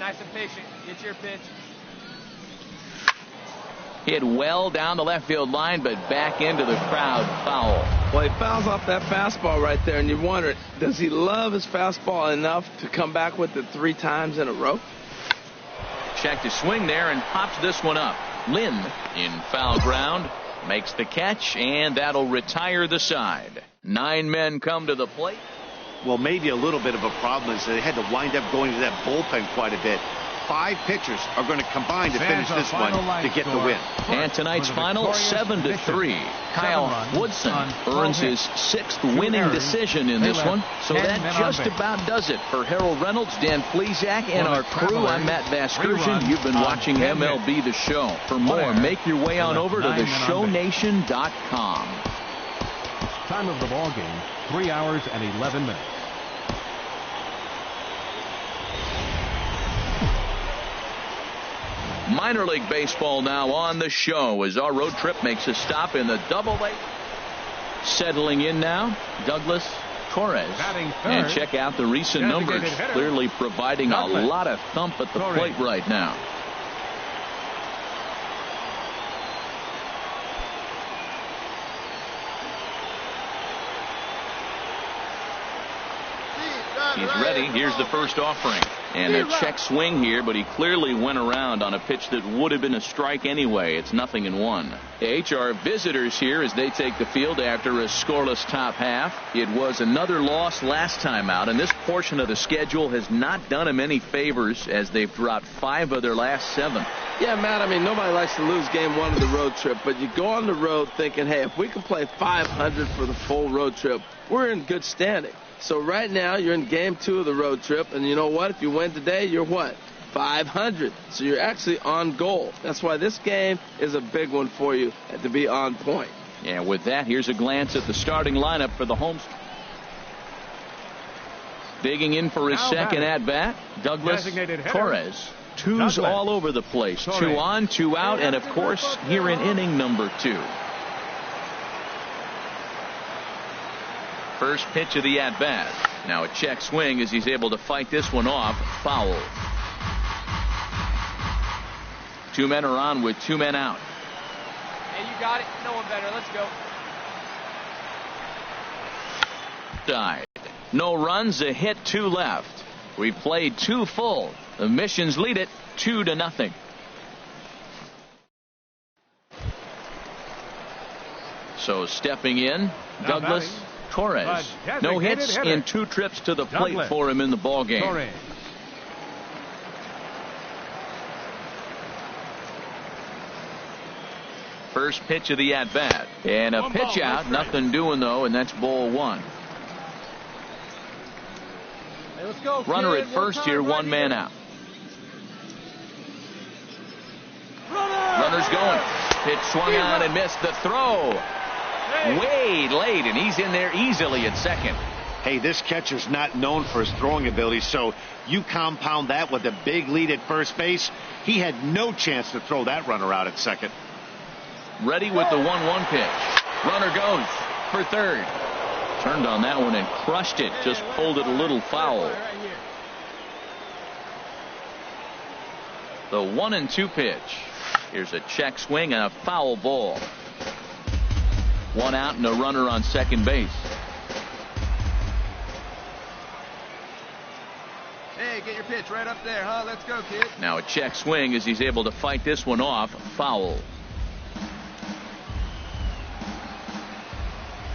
nice and patient. Get your pitch. Hit well down the left field line, but back into the crowd. Foul. Well, he fouls off that fastball right there, and you wonder, does he love his fastball enough to come back with it 3 times in a row? Check to swing there and pops this one up. Lynn in foul ground makes the catch, and that'll retire the side. 9 men come to the plate. Well, maybe a little bit of a problem is they had to wind up going to that bullpen quite a bit. 5 pitchers are going to combine to finish this one to get the win. And tonight's final 7-3. Kyle Woodson earns his 6th winning decision in this one. So that just about does it for Harold Reynolds, Dan Plesac, and our crew. I'm Matt Vasgersian. You've been watching MLB The Show. For more, make your way on over to theshownation.com. Time of the ball game, 3 hours and 11 minutes. Minor League Baseball now on the show as our road trip makes a stop in the Double-A. Settling in now, Douglas Torres. And check out the recent numbers. Clearly providing a lot of thump at the plate right now. He's ready. Here's the first offering. And a check swing here, but he clearly went around on a pitch that would have been a strike anyway. It's 0-1. The HR visitors here as they take the field after a scoreless top half. It was another loss last time out, and this portion of the schedule has not done them any favors as they've dropped 5 of their last 7. Yeah, Matt, I mean, nobody likes to lose game 1 of the road trip, but you go on the road thinking, hey, if we can play 500 for the full road trip, we're in good standing. So right now you're in game 2 of the road trip, and you know what? If you win today, you're what? 500. So you're actually on goal. That's why this game is a big one for you to be on point. Yeah, with that, here's a glance at the starting lineup for the Homes. Digging in for his second at-bat, Douglas Torres. 2s all over the place. 2 on, 2 out, and of course, here in inning number 2. First pitch of the at-bat. Now a check swing as he's able to fight this one off. Foul. 2 men are on with 2 men out. Hey, you got it. No one better. Let's go. Died. No runs, a hit, 2 left. We've played 2 full. The Missions lead it 2-0. So stepping in, Douglas Torres. No hits in 2 trips to the plate for him in the ball game. First pitch of the at-bat. And a pitch out. Nothing doing, though, and that's ball 1. Hey, let's go, runner at first here, 1 man out. Runner's going. Pitch swung on and missed. The throw. Way late, and he's in there easily at second. Hey, this catcher's not known for his throwing ability, so you compound that with a big lead at first base. He had no chance to throw that runner out at second. Ready with the 1-1 pitch. Runner goes for third. Turned on that one and crushed it. Just pulled it a little foul. The 1-2 pitch. Here's a check swing and a foul ball. 1 out and a runner on second base. Hey, get your pitch right up there, huh? Let's go, kid. Now a check swing as he's able to fight this one off. Foul.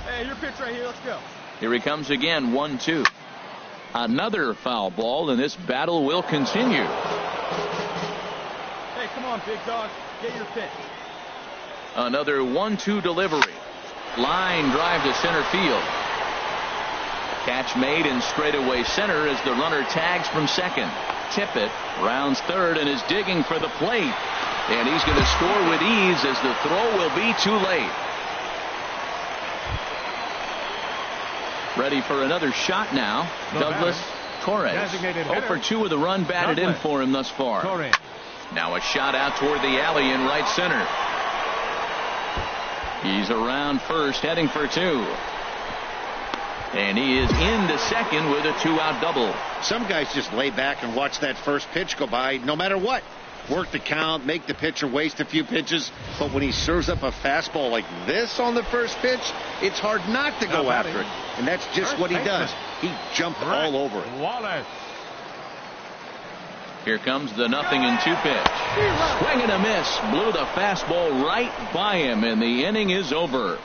Hey, your pitch right here. Let's go. Here he comes again. 1-2. Another foul ball, and this battle will continue. Hey, come on, big dog. Get your pitch. Another 1-2 delivery. Line drive to center field. Catch made in straightaway center as the runner tags from second. Tippett rounds third and is digging for the plate. And he's going to score with ease as the throw will be too late. Ready for another shot now. Douglas Torres. 0 for 2 with a run batted in for him thus far. Now a shot out toward the alley in right center. He's around first, heading for 2. And he is into second with a 2-out double. Some guys just lay back and watch that first pitch go by no matter what. Work the count, make the pitcher waste a few pitches. But when he serves up a fastball like this on the first pitch, it's hard not to go after it. And that's just what he does. He jumped all over it. Wallace. Here comes the 0-2 pitch. Swing and a miss. Blew the fastball right by him, and the inning is over.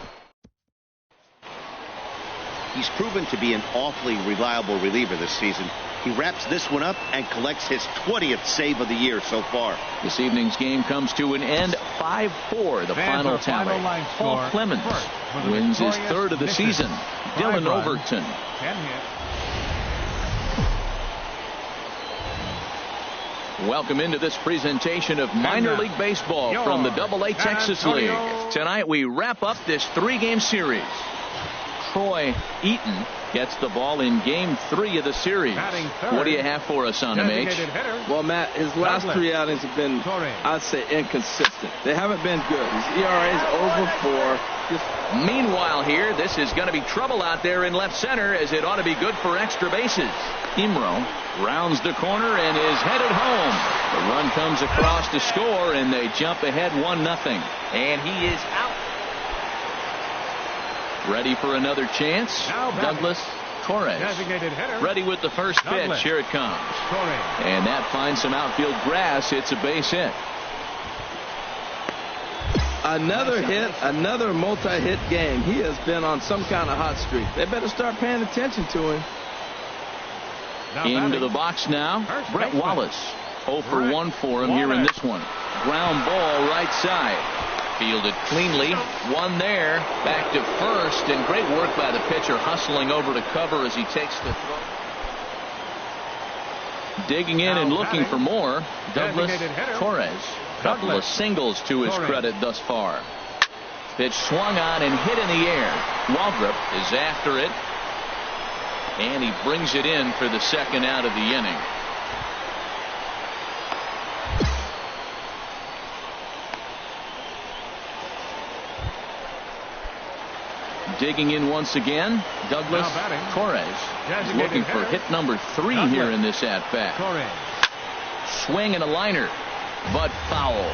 He's proven to be an awfully reliable reliever this season. He wraps this one up and collects his 20th save of the year so far. This evening's game comes to an end 5-4, the final tally. Paul Clemens wins his third of the season. Dylan Overton. 10 hits. Welcome into this presentation of minor league baseball from the AA Texas League. Tonight we wrap up this 3-game series. Troy Eaton gets the ball in game 3 of the series. What do you have for us on him, H? Well, Matt, his last 3 outings have been, I'd say, inconsistent. They haven't been good. His ERA is over 4. Meanwhile here, this is going to be trouble out there in left center, as it ought to be good for extra bases. Imro rounds the corner and is headed home. The run comes across to score, and they jump ahead 1-0. And he is out. Ready for another chance. Douglas Torres. Ready with the first pitch. Here it comes. And that finds some outfield grass. It's a base hit. Another hit, another multi-hit game. He has been on some kind of hot streak. They better start paying attention to him. Into the box now. Brett Wallace. 0 for 1 for him here in this one. Ground ball right side. Fielded cleanly. One there. Back to first. And great work by the pitcher, hustling over to cover as he takes the throw. Digging in and looking for more. Douglas Torres. Couple of singles to his credit thus far. Pitch swung on and hit in the air. Waldrop is after it. And he brings it in for the second out of the inning. Digging in once again, Douglas Torres is looking for hit number 3 here in this at-bat. Swing and a liner, but foul.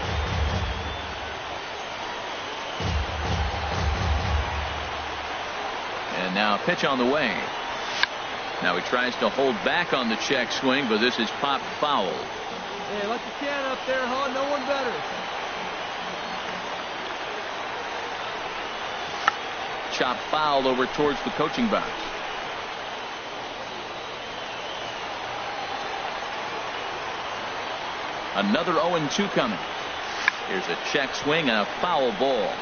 And now a pitch on the way. Now he tries to hold back on the check swing, but this is popped foul. Hey, let the can up there, huh? No one better. Chop foul over towards the coaching box. Another 0-2 coming. Here's a check swing and a foul ball.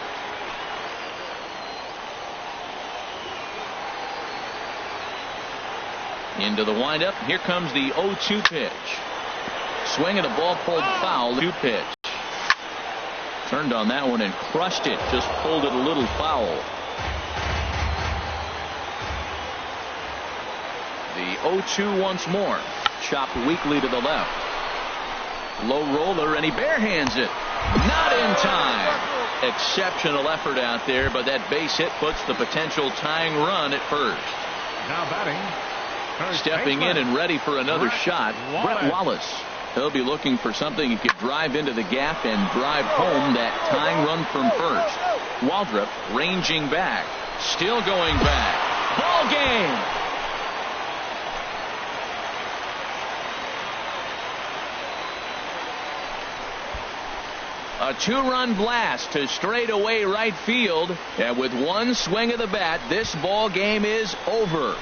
Into the windup. Here comes the 0-2 pitch. Swing and a ball pulled foul. 2 pitch. Turned on that one and crushed it. Just pulled it a little foul. The 0-2 once more. Chopped weakly to the left. Low roller, and he barehands it. Not in time. Exceptional effort out there, but that base hit puts the potential tying run at first. Now batting. Stepping in and ready for another shot, Brett Wallace. He'll be looking for something he could drive into the gap and drive home that tying run from first. Waldrop ranging back. Still going back. Ball game. A 2-run blast to straightaway right field, and with one swing of the bat, this ball game is over.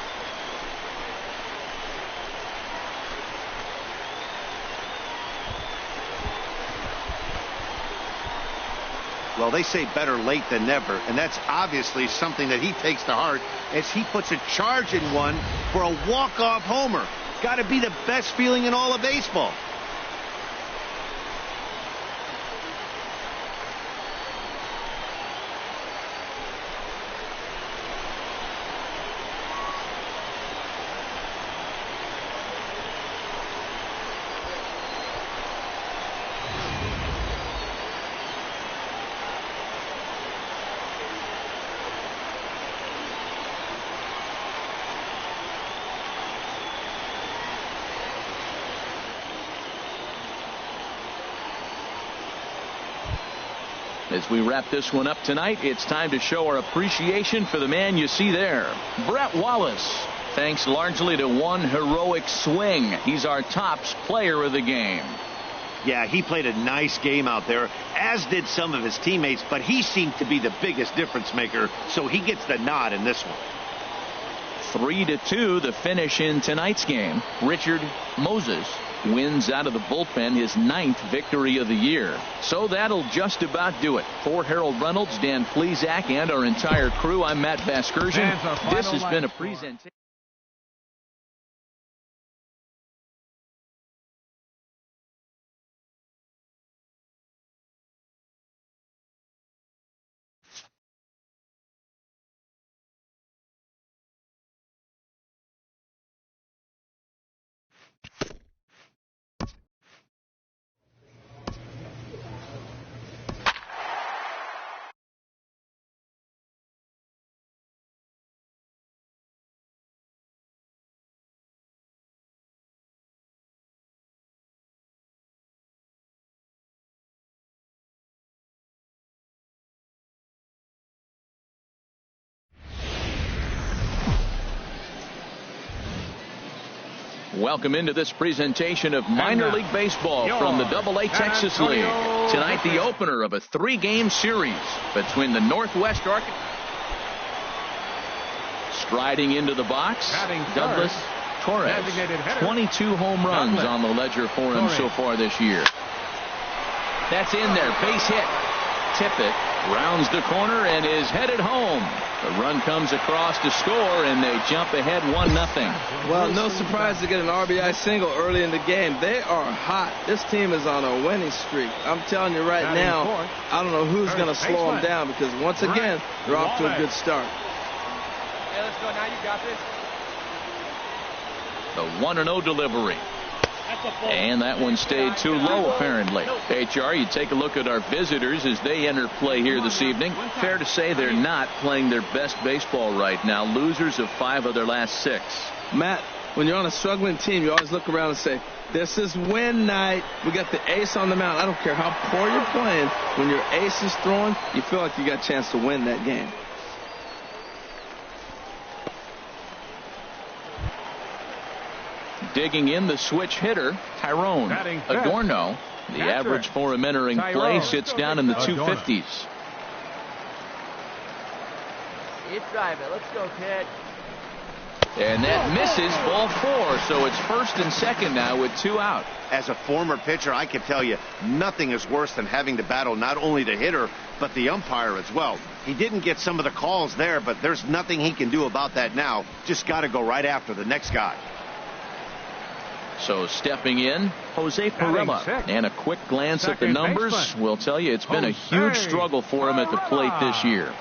Well, they say better late than never, and that's obviously something that he takes to heart as he puts a charge in one for a walk-off homer. Got to be the best feeling in all of baseball. As we wrap this one up tonight, it's time to show our appreciation for the man you see there, Brett Wallace. Thanks largely to one heroic swing. He's our tops player of the game. Yeah, he played a nice game out there, as did some of his teammates, but he seemed to be the biggest difference maker, so he gets the nod in this one. 3-2 the finish in tonight's game. Richard Moses wins out of the bullpen his 9th victory of the year. So that'll just about do it. For Harold Reynolds, Dan Plesac, and our entire crew, I'm Matt Vasgersian. This has been a presentation. Welcome into this presentation of minor league baseball from the AA Texas League. Tonight, the opener of a 3-game series between the Northwest Arkansas. Striding into the box, Douglas Torres. 22 home runs on the ledger for him so far this year. That's in there, base hit. Tippett rounds the corner and is headed home. The run comes across to score, and they jump ahead 1-0. Well, no surprise to get an RBI single early in the game. They are hot. This team is on a winning streak. I'm telling you right now, I don't know who's going to slow them down, because once again, they're off to a good start. Hey, let's go now. You got this. The 1-0 delivery. And that one stayed too low, apparently. HR, you take a look at our visitors as they enter play here this evening. Fair to say they're not playing their best baseball right now. Losers of 5 of their last 6. Matt, when you're on a struggling team, you always look around and say, this is win night. We got the ace on the mound. I don't care how poor you're playing. When your ace is throwing, you feel like you got a chance to win that game. Digging in the switch hitter, Tyrone Adorno. The average for him entering play sits down in the 250s. Keep driving. Let's go, kid. And that misses, ball 4. So it's first and second now with 2 out. As a former pitcher, I can tell you, nothing is worse than having to battle not only the hitter, but the umpire as well. He didn't get some of the calls there, but there's nothing he can do about that now. Just got to go right after the next guy. So stepping in, Jose Perella. And a quick glance at the numbers will tell you it's been a huge struggle for him at the plate this year.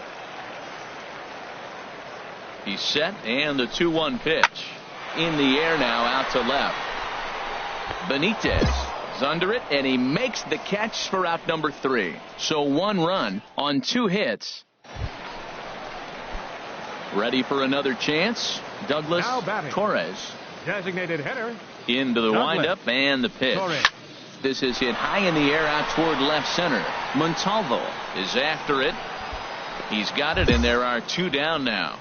He's set, and the 2-1 pitch. In the air now, out to left. Benitez is under it, and he makes the catch for out number 3. So 1 run on 2 hits. Ready for another chance, Douglas Torres. Designated hitter. Into the windup and the pitch. This is hit high in the air out toward left center. Montalvo is after it. He's got it, and there are 2 down now.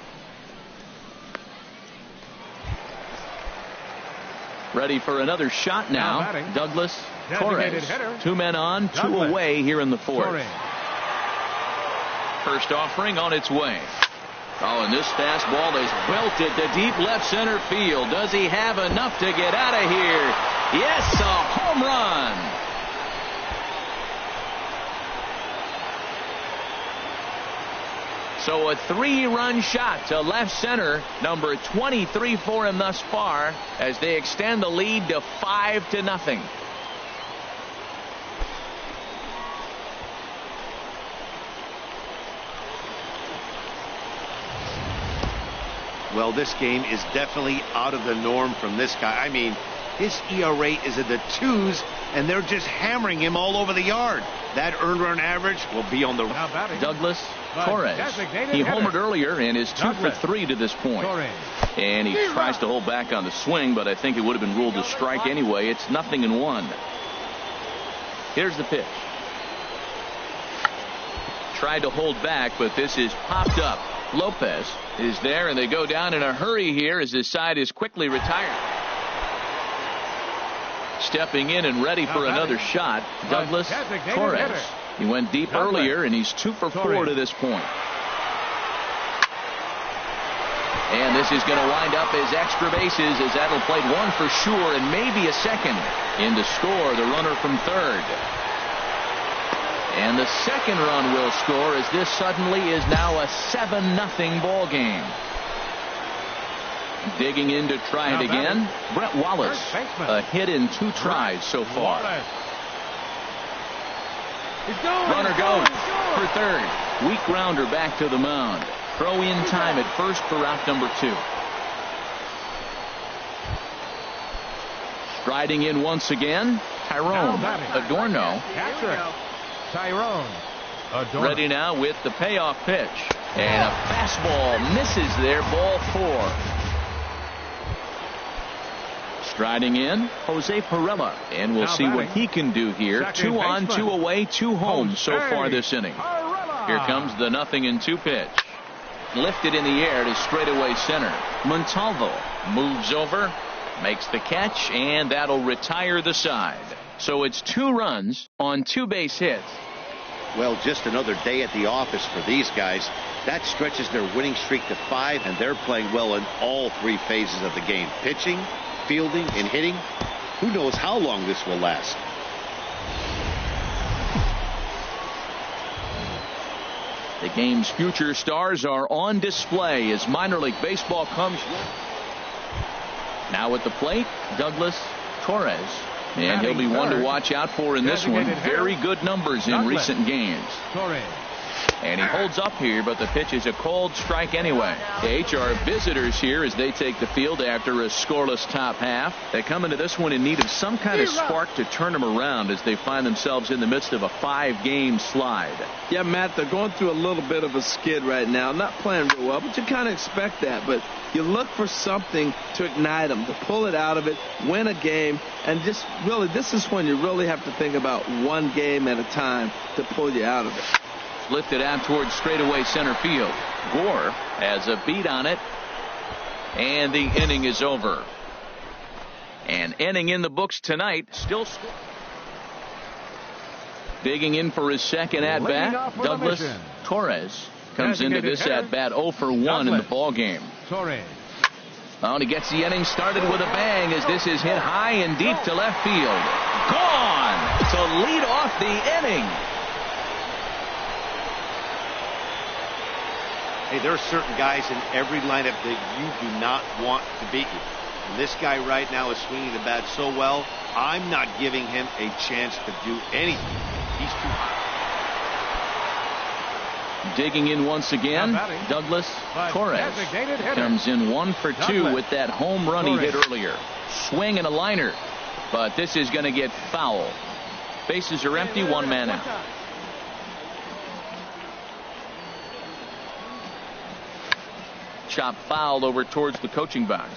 Ready for another shot now. Douglas Torres. 2 men on, 2 away here in the 4th. First offering on its way. Oh, and this fastball is belted to deep left center field. Does he have enough to get out of here? Yes, a home run. So a 3-run shot to left center, number 23 for him thus far, as they extend the lead to 5-0. Well, this game is definitely out of the norm from this guy. I mean, his ERA is in the 2s, and they're just hammering him all over the yard. That earned run average will be on the... Douglas Torres. He homered earlier and is 2 for 3 to this point. And he tries to hold back on the swing, but I think it would have been ruled a strike anyway. It's 0-1. Here's the pitch. tried to hold back, but this is popped up. Lopez is there, and they go down in a hurry here as his side is quickly retired. Stepping in and ready for another shot, Douglas Torres. He went deep earlier, and he's 2 for 4 to this point. And this is going to wind up as extra bases, as that'll play 1 for sure and maybe a second. In to score the runner from third. And the second run will score, as this suddenly is now a 7-0 ball game. Digging in to try it again, Brett Wallace. A hit in 2 tries so far. Runner goes for third. Weak grounder back to the mound. Throw in time at first for out number 2. Striding in once again, Tyrone Adorno. Tyrone Adorno. Ready now with the payoff pitch. And a fastball misses there, ball 4. Striding in, Jose Pirela. And we'll see what he can do here. 2 on, 2 away, 2 home so far this inning. Here comes the 0-2 pitch. Lifted in the air to straightaway center. Montalvo moves over, makes the catch, and that'll retire the side. So it's 2 runs on 2 base hits. Well, just another day at the office for these guys. That stretches their winning streak to 5, and they're playing well in all 3 phases of the game. Pitching, fielding, and hitting. Who knows how long this will last? The game's future stars are on display as minor league baseball comes. Now at the plate, Douglas Torres. And he'll be one to watch out for in this one. Very good numbers in recent games. And he holds up here, but the pitch is a cold strike anyway. The HR visitors here as they take the field after a scoreless top half. They come into this one in need of some kind of spark to turn them around as they find themselves in the midst of a 5-game slide. Yeah, Matt, they're going through a little bit of a skid right now. Not playing real well, but you kind of expect that. But you look for something to ignite them, to pull it out of it, win a game, and just really, this is when you really have to think about one game at a time to pull you out of it. Lifted out towards straightaway center field. Gore has a beat on it, and the inning is over. An inning in the books tonight. Still digging in for his second at bat. Douglas Torres comes into this at bat 0 for 1 in the ball game. Torres. Oh, and he gets the inning started with a bang as this is hit high and deep to left field. Gone to lead off the inning. Hey, there are certain guys in every lineup that you do not want to beat you. And this guy right now is swinging the bat so well, I'm not giving him a chance to do anything. He's too hot. Digging in once again, Douglas Torres comes in 1 for 2 with that home run he hit earlier. Swing and a liner, but this is going to get foul. Bases are empty, 1 man out. Chop foul over towards the coaching box.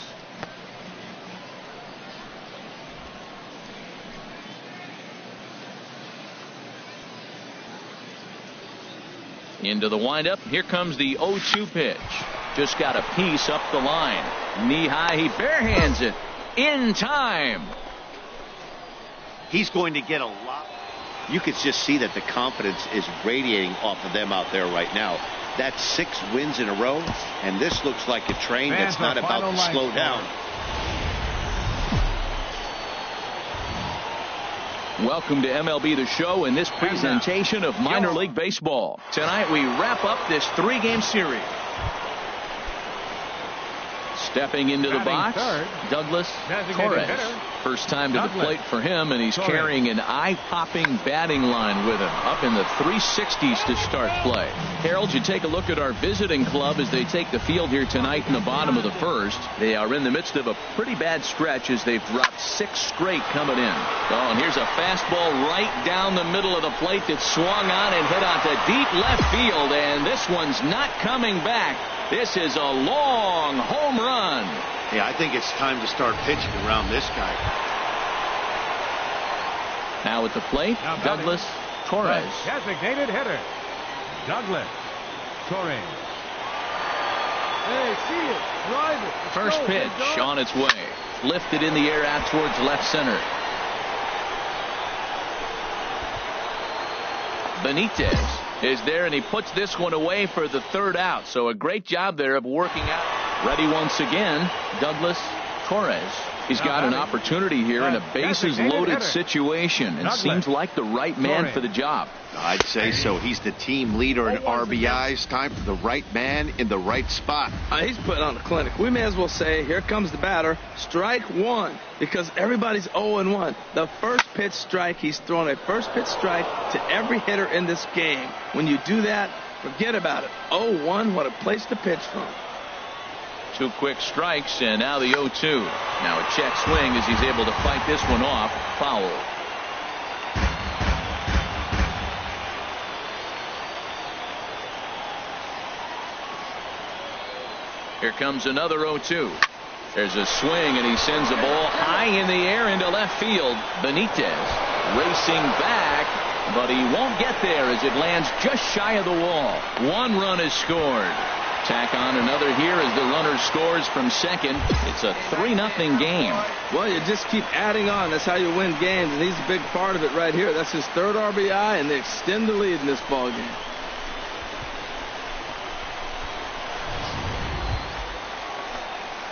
Into the windup. Here comes the 0-2 pitch. Just got a piece up the line. Knee high. He barehands it in time. He's going to get a lot. You could just see that the confidence is radiating off of them out there right now. That's 6 wins in a row, and this looks like a train that's not about to slow down. Welcome to MLB The Show and this presentation of minor league baseball. Tonight we wrap up this 3-game series. Stepping into the box, Douglas Torres. First time to the plate for him, and he's carrying an eye-popping batting line with him, up in the 360s to start play. Harold, you take a look at our visiting club as they take the field here tonight in the bottom of the first. They are in the midst of a pretty bad stretch as they've dropped 6 straight coming in. Oh, and here's a fastball right down the middle of the plate that swung on and hit onto deep left field, and this one's not coming back. This is a long home run. Yeah, I think it's time to start pitching around this guy. Now at the plate, Douglas Torres. Designated hitter. Douglas. Torres. Hey, see it. Drive it. Let's First go, pitch big dog. on its way. Lifted in the air out towards left center. Benitez is there, and he puts this one away for the third out. So a great job there of working out. Ready once again, Douglas Torres. He's got an opportunity here in a bases-loaded situation, and seems like the right man for the job. I'd say so. He's the team leader in RBIs. Time for the right man in the right spot. He's putting on a clinic. We may as well say, here comes the batter. Strike one, because everybody's 0-1. The first pitch strike, he's thrown a first pitch strike to every hitter in this game. When you do that, forget about it. 0-1, what a place to pitch from. 2 quick strikes, and now the 0-2. Now a check swing as he's able to fight this one off. Foul. Here comes another 0-2. There's a swing, and he sends the ball high in the air into left field. Benitez racing back, but he won't get there as it lands just shy of the wall. 1 run is scored. Tack on another here as the runner scores from second. It's a 3-0 game. Well, you just keep adding on. That's how you win games, and he's a big part of it right here. That's his 3rd RBI, and they extend the lead in this ball game.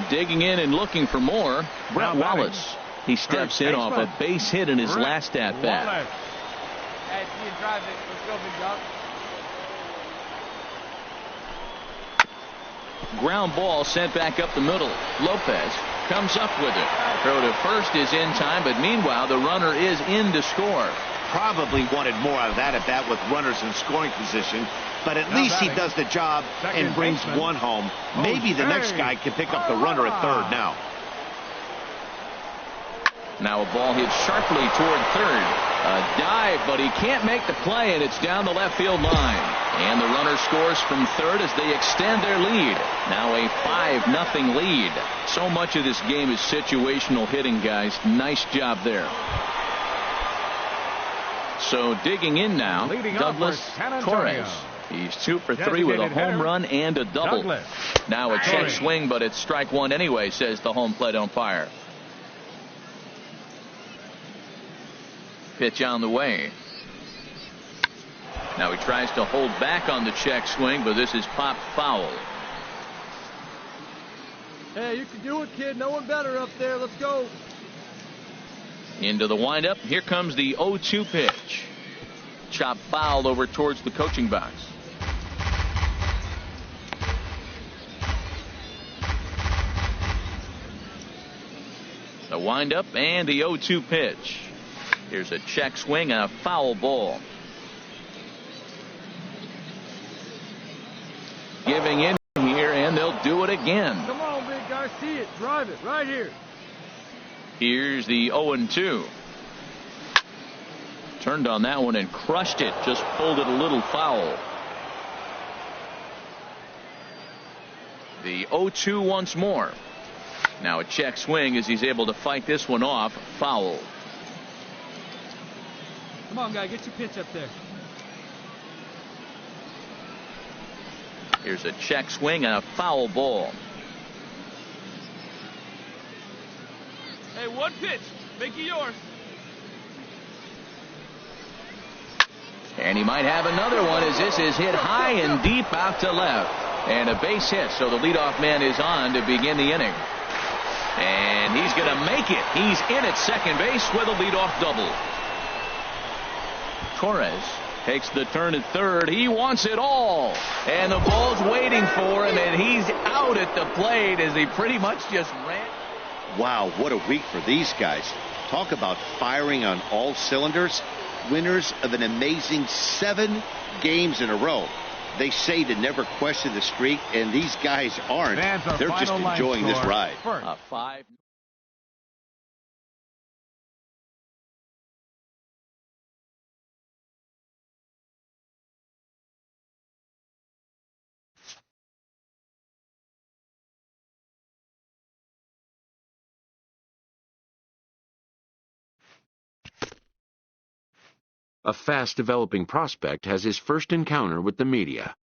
Digging in and looking for more, Brett Wallace. He steps in off a base hit in his last at-bat. Hey, see you drive it. Let's go, big dog. Ground ball sent back up the middle. Lopez comes up with it. Throw to first is in time, but meanwhile the runner is in to score. Probably wanted more out of that at bat with runners in scoring position, but at least he does the job and brings one home. Maybe the next guy can pick up the runner at third now. Now a ball hit sharply toward third. A dive, but he can't make the play, and it's down the left field line. And the runner scores from third as they extend their lead. Now a 5-0 lead. So much of this game is situational hitting, guys. Nice job there. So digging in now, Douglas Torres. He's 2 for 3 with a home run and a double. Now a check swing, but it's strike one anyway, says the home plate umpire. Pitch on the way. Now he tries to hold back on the check swing, but this is popped foul. Hey, you can do it, kid. No one better up there. Let's go. Into the windup. Here comes the 0-2 pitch. Chop fouled over towards the coaching box. The windup and the 0-2 pitch. Here's a check swing and a foul ball. Giving in here, and they'll do it again. Come on, big guy. See it. Drive it right here. Here's the 0-2. Turned on that one and crushed it. Just pulled it a little foul. The 0-2 once more. Now a check swing as he's able to fight this one off. Foul. Come on, guy. Get your pitch up there. Here's a check swing and a foul ball. Hey, one pitch. Make it yours. And he might have another one as this is hit high and deep out to left. And a base hit, so the leadoff man is on to begin the inning. And he's going to make it. He's in at second base with a leadoff double. Torres takes the turn at third. He wants it all. And the ball's waiting for him, and he's out at the plate as he pretty much just ran. Wow, what a week for these guys. Talk about firing on all cylinders. Winners of an amazing 7 games in a row. They say to never question the streak, and these guys aren't. They're just enjoying this ride. A 5. A fast-developing prospect has his first encounter with the media.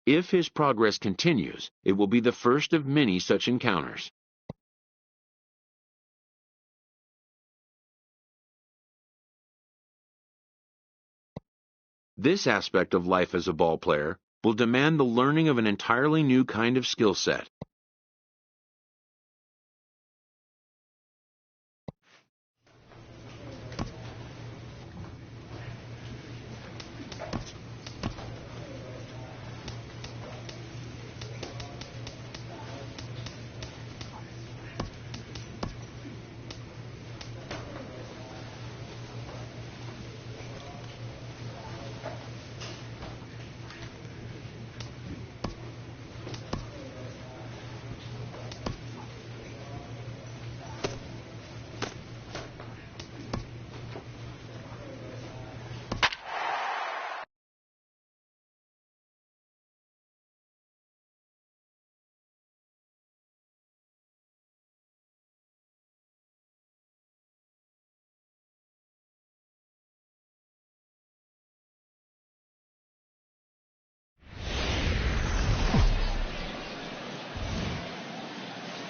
If his progress continues, it will be the first of many such encounters. This aspect of life as a ball player will demand the learning of an entirely new kind of skill set.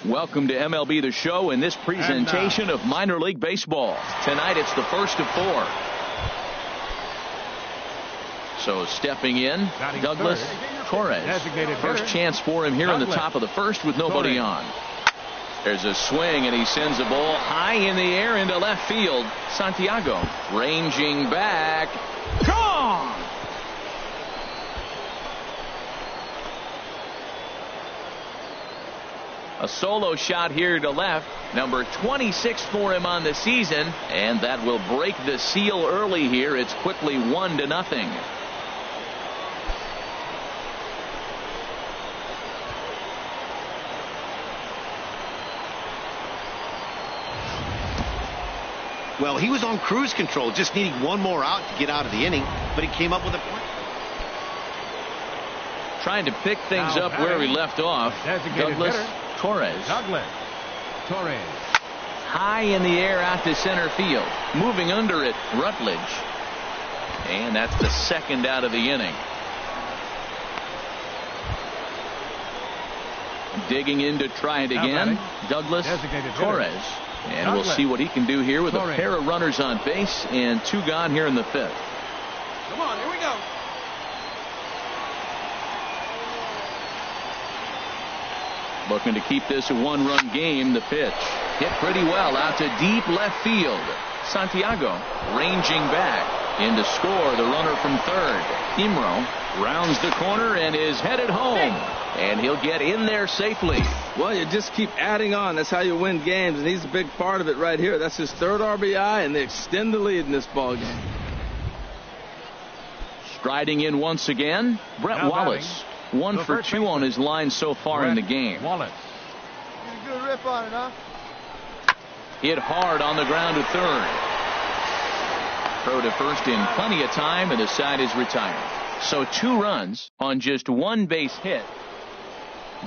Welcome to MLB The Show in this presentation of minor league baseball. Tonight it's the first of 4. So stepping in, Douglas Torres. First chance for him here in the top of the first with nobody on. There's a swing and he sends a ball high in the air into left field. Santiago ranging back. Gone! A solo shot here to left, number 26 for him on the season, and that will break the seal early here. It's quickly 1-0. Well, he was on cruise control, just needing one more out to get out of the inning, but he came up with a point. Trying to pick things up where he left off. Douglas Torres. High in the air out to center field. Moving under it, Rutledge. And that's the second out of the inning. Digging in to try it again, Douglas Torres. And we'll see what he can do here with a pair of runners on base and 2 gone here in the 5th. Come on, here we go. Looking to keep this a 1-run game. The pitch hit pretty well out to deep left field. Santiago ranging back in to score. The runner from third. Imro rounds the corner and is headed home. And he'll get in there safely. Well, you just keep adding on. That's how you win games, and he's a big part of it right here. That's his 3rd RBI, and they extend the lead in this ball game. Striding in once again, Brett Wallace. 1 for 2 on his line so far in the game. Wallace. Good rip on it, huh? Hit hard on the ground to third. Throw to first in plenty of time, and the side is retired. So 2 runs on just 1 base hit.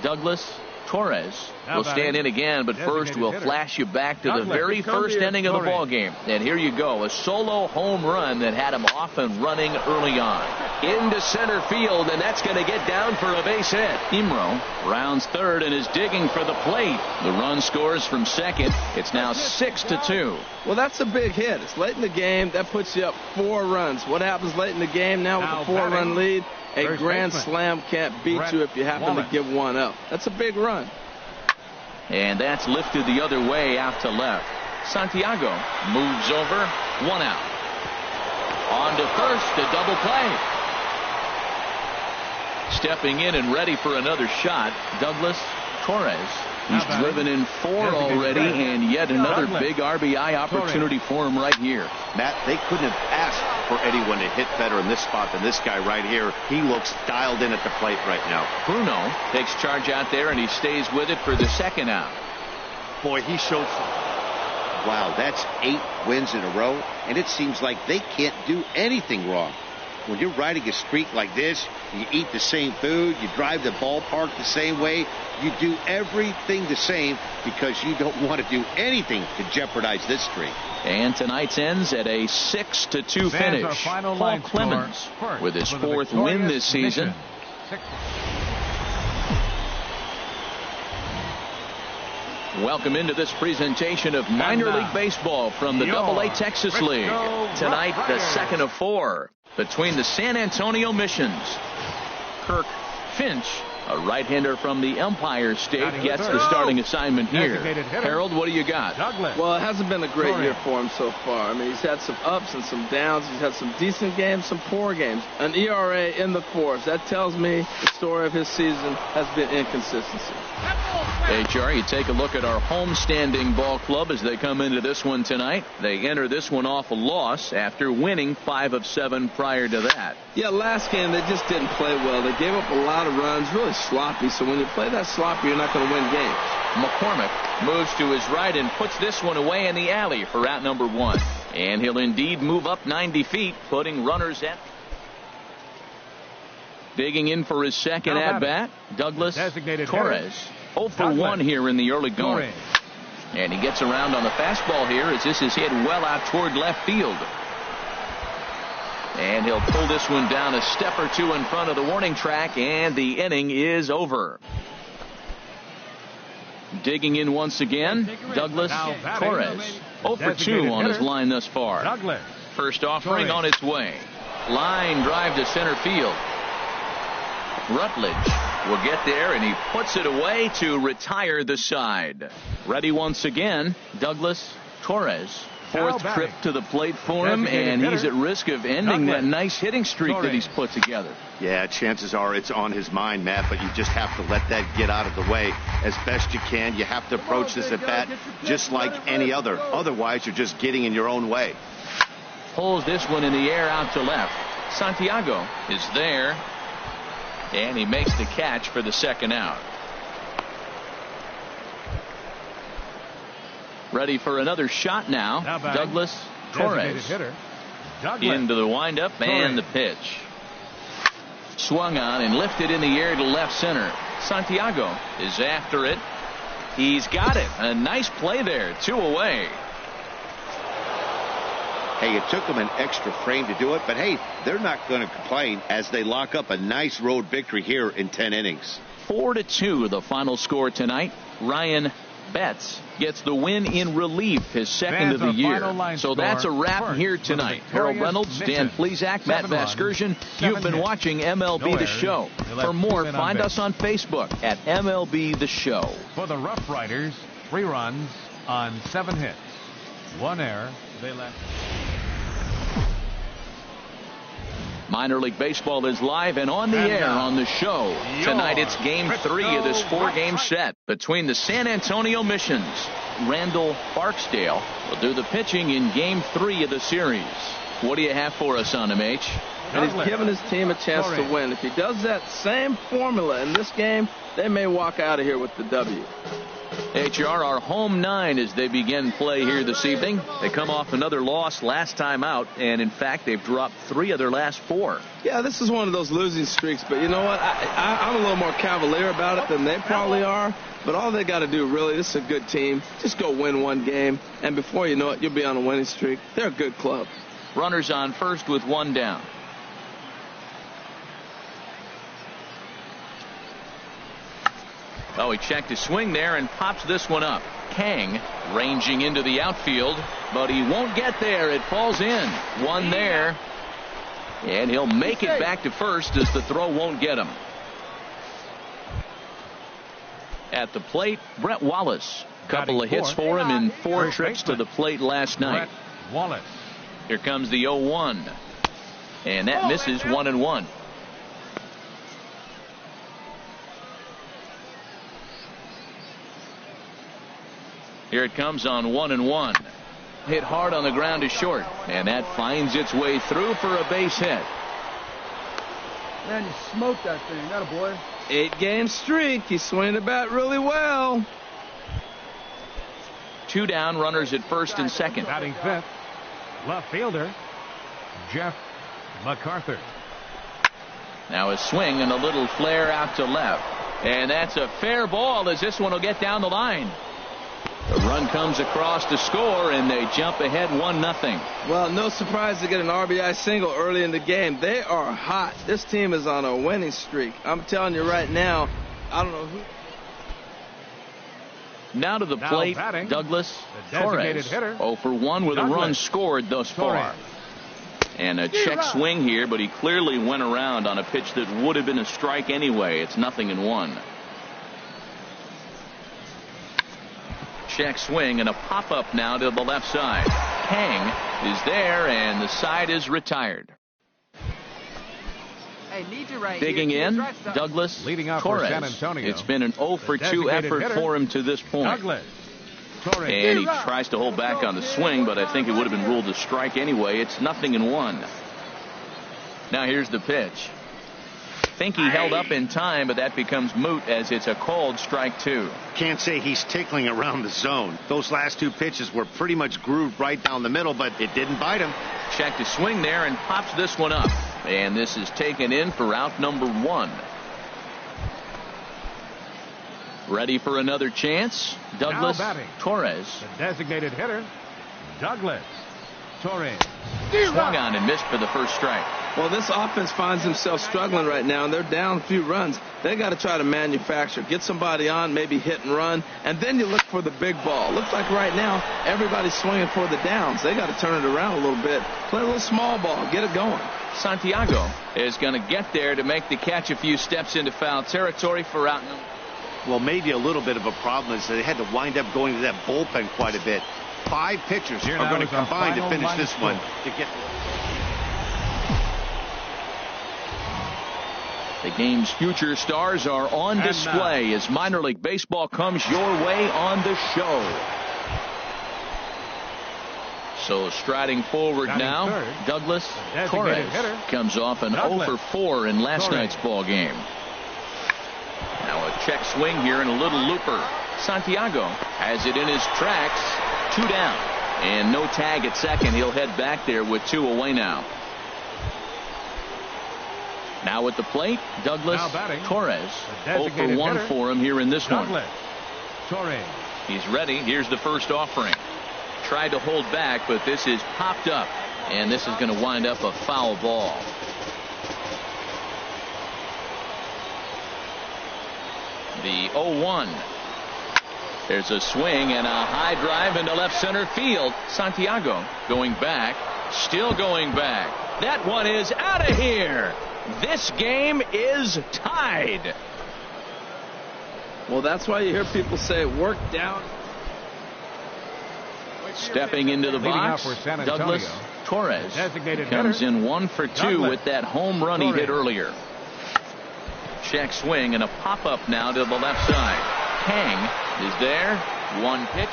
Douglas Torres will stand in again, but first we'll flash you back to the very first inning of the ball game. And here you go, a solo home run that had him off and running early on. Into center field, and that's going to get down for a base hit. Imro rounds third and is digging for the plate. The run scores from second. It's now 6-2. Well, that's a big hit. It's late in the game. That puts you up 4 runs. What happens late in the game now with a 4-run lead? A grand slam can't beat you if you happen to give one up. That's a big run. And that's lifted the other way out to left. Santiago moves over. 1 out. On to first, a double play. Stepping in and ready for another shot, Douglas Torres. He's driven in 4 already, and yet another big RBI opportunity for him right here. Matt, they couldn't have asked for anyone to hit better in this spot than this guy right here. He looks dialed in at the plate right now. Bruno takes charge out there, and he stays with it for the 2nd out. Boy, he showed some. Wow, that's 8 wins in a row, and it seems like they can't do anything wrong. When you're riding a streak like this, you eat the same food, you drive the ballpark the same way, you do everything the same because you don't want to do anything to jeopardize this streak. And tonight's ends at a 6-2 finish. Paul Clemens with his 4th win this season. Welcome into this presentation of minor league baseball from the AA Texas League. Tonight, the second of 4 between the San Antonio Missions. Kirk Finch, a right-hander from the Empire State, gets the starting assignment here. Harold, what do you got? Well, it hasn't been a great year for him so far. I mean, he's had some ups and some downs. He's had some decent games, some poor games. An ERA in the 4s. That tells me the story of his season has been inconsistency. HR, you take a look at our homestanding ball club as they come into this one tonight. They enter this one off a loss after winning 5 of 7 prior to that. Yeah, last game they just didn't play well. They gave up a lot of runs, really sloppy. So when you play that sloppy, you're not going to win games. McCormick moves to his right and puts this one away in the alley for out number 1. And he'll indeed move up 90 feet, putting runners at. Digging in for his second at-bat, Douglas Torres. 0 for 1 here in the early going. And he gets around on the fastball here as this is hit well out toward left field. And he'll pull this one down a step or 2 in front of the warning track, and the inning is over. Digging in once again, Douglas Torres. 0 for 2 on his line thus far. First offering on its way. Line drive to center field. Rutledge will get there, and he puts it away to retire the side. Ready once again, Douglas Torres. 4th trip to the plate for him, and he's at risk of ending that nice hitting streak that he's put together. Yeah, chances are it's on his mind, Matt, but you just have to let that get out of the way as best you can. You have to approach this at bat just like any other. Otherwise, you're just getting in your own way. Pulls this one in the air out to left. Santiago is there, and he makes the catch for the second out. Ready for another shot now. Douglas Torres into the windup and the pitch. Swung on and lifted in the air to left center. Santiago is after it. He's got it. A nice play there. 2 away. Hey, it took them an extra frame to do it, but hey, they're not going to complain as they lock up a nice road victory here in 10 innings. 4-2 the final score tonight. Ryan Betts gets the win in relief, his second of the year. So that's a wrap here tonight. Harold Reynolds, Dan Plesac, Matt Vasgersian. You've been watching MLB The Show. For more, find us on Facebook at MLB The Show. For the Rough Riders, 3 runs on 7 hits. 1 error. They left. Minor League Baseball is live and on the air on the show. Tonight it's Game 3 of this 4-game set between the San Antonio Missions. Randall Barksdale will do the pitching in Game 3 of the series. What do you have for us on him, H? And he's giving his team a chance to win. If he does that same formula in this game, they may walk out of here with the W. HR, our home 9 as they begin play here this evening. They come off another loss last time out, and in fact, they've dropped 3 of their last 4. Yeah, this is one of those losing streaks, but you know what? I'm a little more cavalier about it than they probably are, but all they got to do, really, this is a good team. Just go win 1 game, and before you know it, you'll be on a winning streak. They're a good club. Runners on first with 1 down. Oh, he checked his swing there and pops this one up. Kang ranging into the outfield, but he won't get there. It falls in. 1 there. And he'll make it back to first as the throw won't get him. At the plate, Brett Wallace. Couple of hits for him in 4 trips to the plate last night. Wallace. Here comes the 0-1. And that misses 1-1. Here it comes on 1-1. Hit hard on the ground to short, and that finds its way through for a base hit. Man, you smoked that thing. That a boy. 8-game streak. He's swinging the bat really well. 2 down, runners at first and second. Batting fifth, left fielder, Jeff MacArthur. Now a swing and a little flare out to left. And that's a fair ball as this one will get down the line. The run comes across to score, and they jump ahead 1-0. Well, no surprise to get an RBI single early in the game. They are hot. This team is on a winning streak. I'm telling you right now, I don't know who. Now to the plate, batting, Douglas the designated Torres. hitter, 0 for 1 with Douglas a run scored thus far. Torres. And a check swing here, but he clearly went around on a pitch that would have been a strike anyway. It's 0-1. Check swing and a pop-up now to the left side. Kang is there, and the side is retired. Digging in, Douglas leading off for Torres. San Antonio. It's been an 0 for 2 designated effort hitter, for him to this point. Douglas Torres. And he tries to hold back on the swing, but I think it would have been ruled a strike anyway. It's 0-1. Now here's the pitch. Think he held up in time, but that becomes moot as it's a called strike 2. Can't say he's tickling around the zone. Those last 2 pitches were pretty much grooved right down the middle, but it didn't bite him. Check to swing there and pops this one up. And this is taken in for out number 1. Ready for another chance? Douglas Torres. The designated hitter, Douglas Torres. Swung on and missed for the first strike. Well, this offense finds themselves struggling right now, and they're down a few runs. They got to try to manufacture, get somebody on, maybe hit and run, and then you look for the big ball. Looks like right now everybody's swinging for the downs. They got to turn it around a little bit, play a little small ball, get it going. Santiago is going to get there to make the catch a few steps into foul territory for out number. Well, maybe a little bit of a problem is they had to wind up going to that bullpen quite a bit. 5 pitchers Here are going to is our combine to final finish line this score. one to get. The game's future stars are on display as minor league baseball comes your way on the show. So striding forward now, third, Douglas designated Torres hitter, comes off an Douglas 0 for 4 in last Torres. night's ball game. Now a check swing here and a little looper. Santiago has it in his tracks. 2 down and no tag at second. He'll head back there with 2 away now. Now at the plate, Douglas Torres. 0 for 1 hitter, for him here in this Douglas one. Torres. He's ready. Here's the first offering. Tried to hold back, but this is popped up, and this is going to wind up a foul ball. The 0-1. There's a swing and a high drive into left center field. Santiago going back, still going back. That one is out of here. This game is tied. Well, that's why you hear people say work down. Stepping into the Leading box, off for San Antonio, Douglas Torres designated comes hitter, in 1 for 2 Douglas with that home run he hit Torres. earlier. Check swing and a pop-up now to the left side. Kang is there. 1 pitch.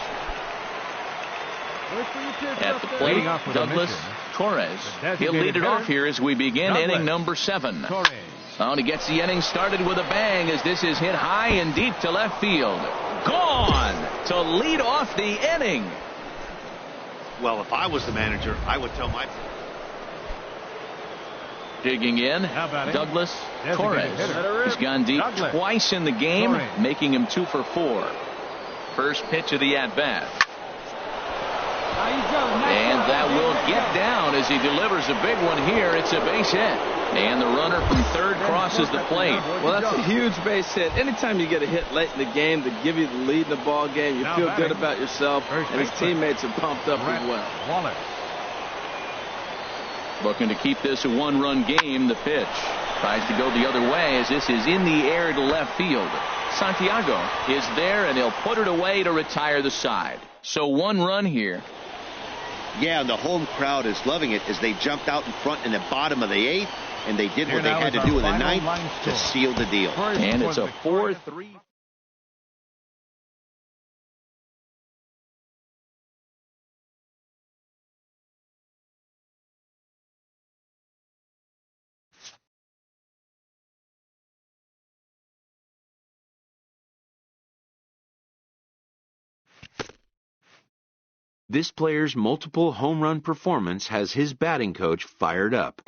At the plate, Leading off with a Douglas mission, Torres. the He'll lead it designated off hitter, here as we begin Douglas inning number 7. Torres. Oh, and he gets the inning started with a bang as this is hit high and deep to left field. Gone to lead off the inning. Well, if I was the manager, I would tell my. Digging in, How about it? Douglas Designated Torres. hitter. He's gone deep Douglas twice in the game, Torres. making him 2 for 4. First pitch of the at-bat. And that will get down as he delivers a big one here. It's a base hit. And the runner from third crosses the plate. Well, that's a huge base hit. Anytime you get a hit late in the game to give you the lead in the ball game, you Now feel batting, good about yourself, first and his baseman, teammates are pumped up Brett as well. Wallace. Looking to keep this a 1-run game. The pitch tries to go the other way as this is in the air to left field. Santiago is there, and he'll put it away to retire the side. So 1 run here. Yeah, and the home crowd is loving it as they jumped out in front in the bottom of the 8th, and they did Here what they now had is to do our in the final 9th line to score. seal the deal. First And for it's the a Victoria 4-3. This player's multiple home run performance has his batting coach fired up.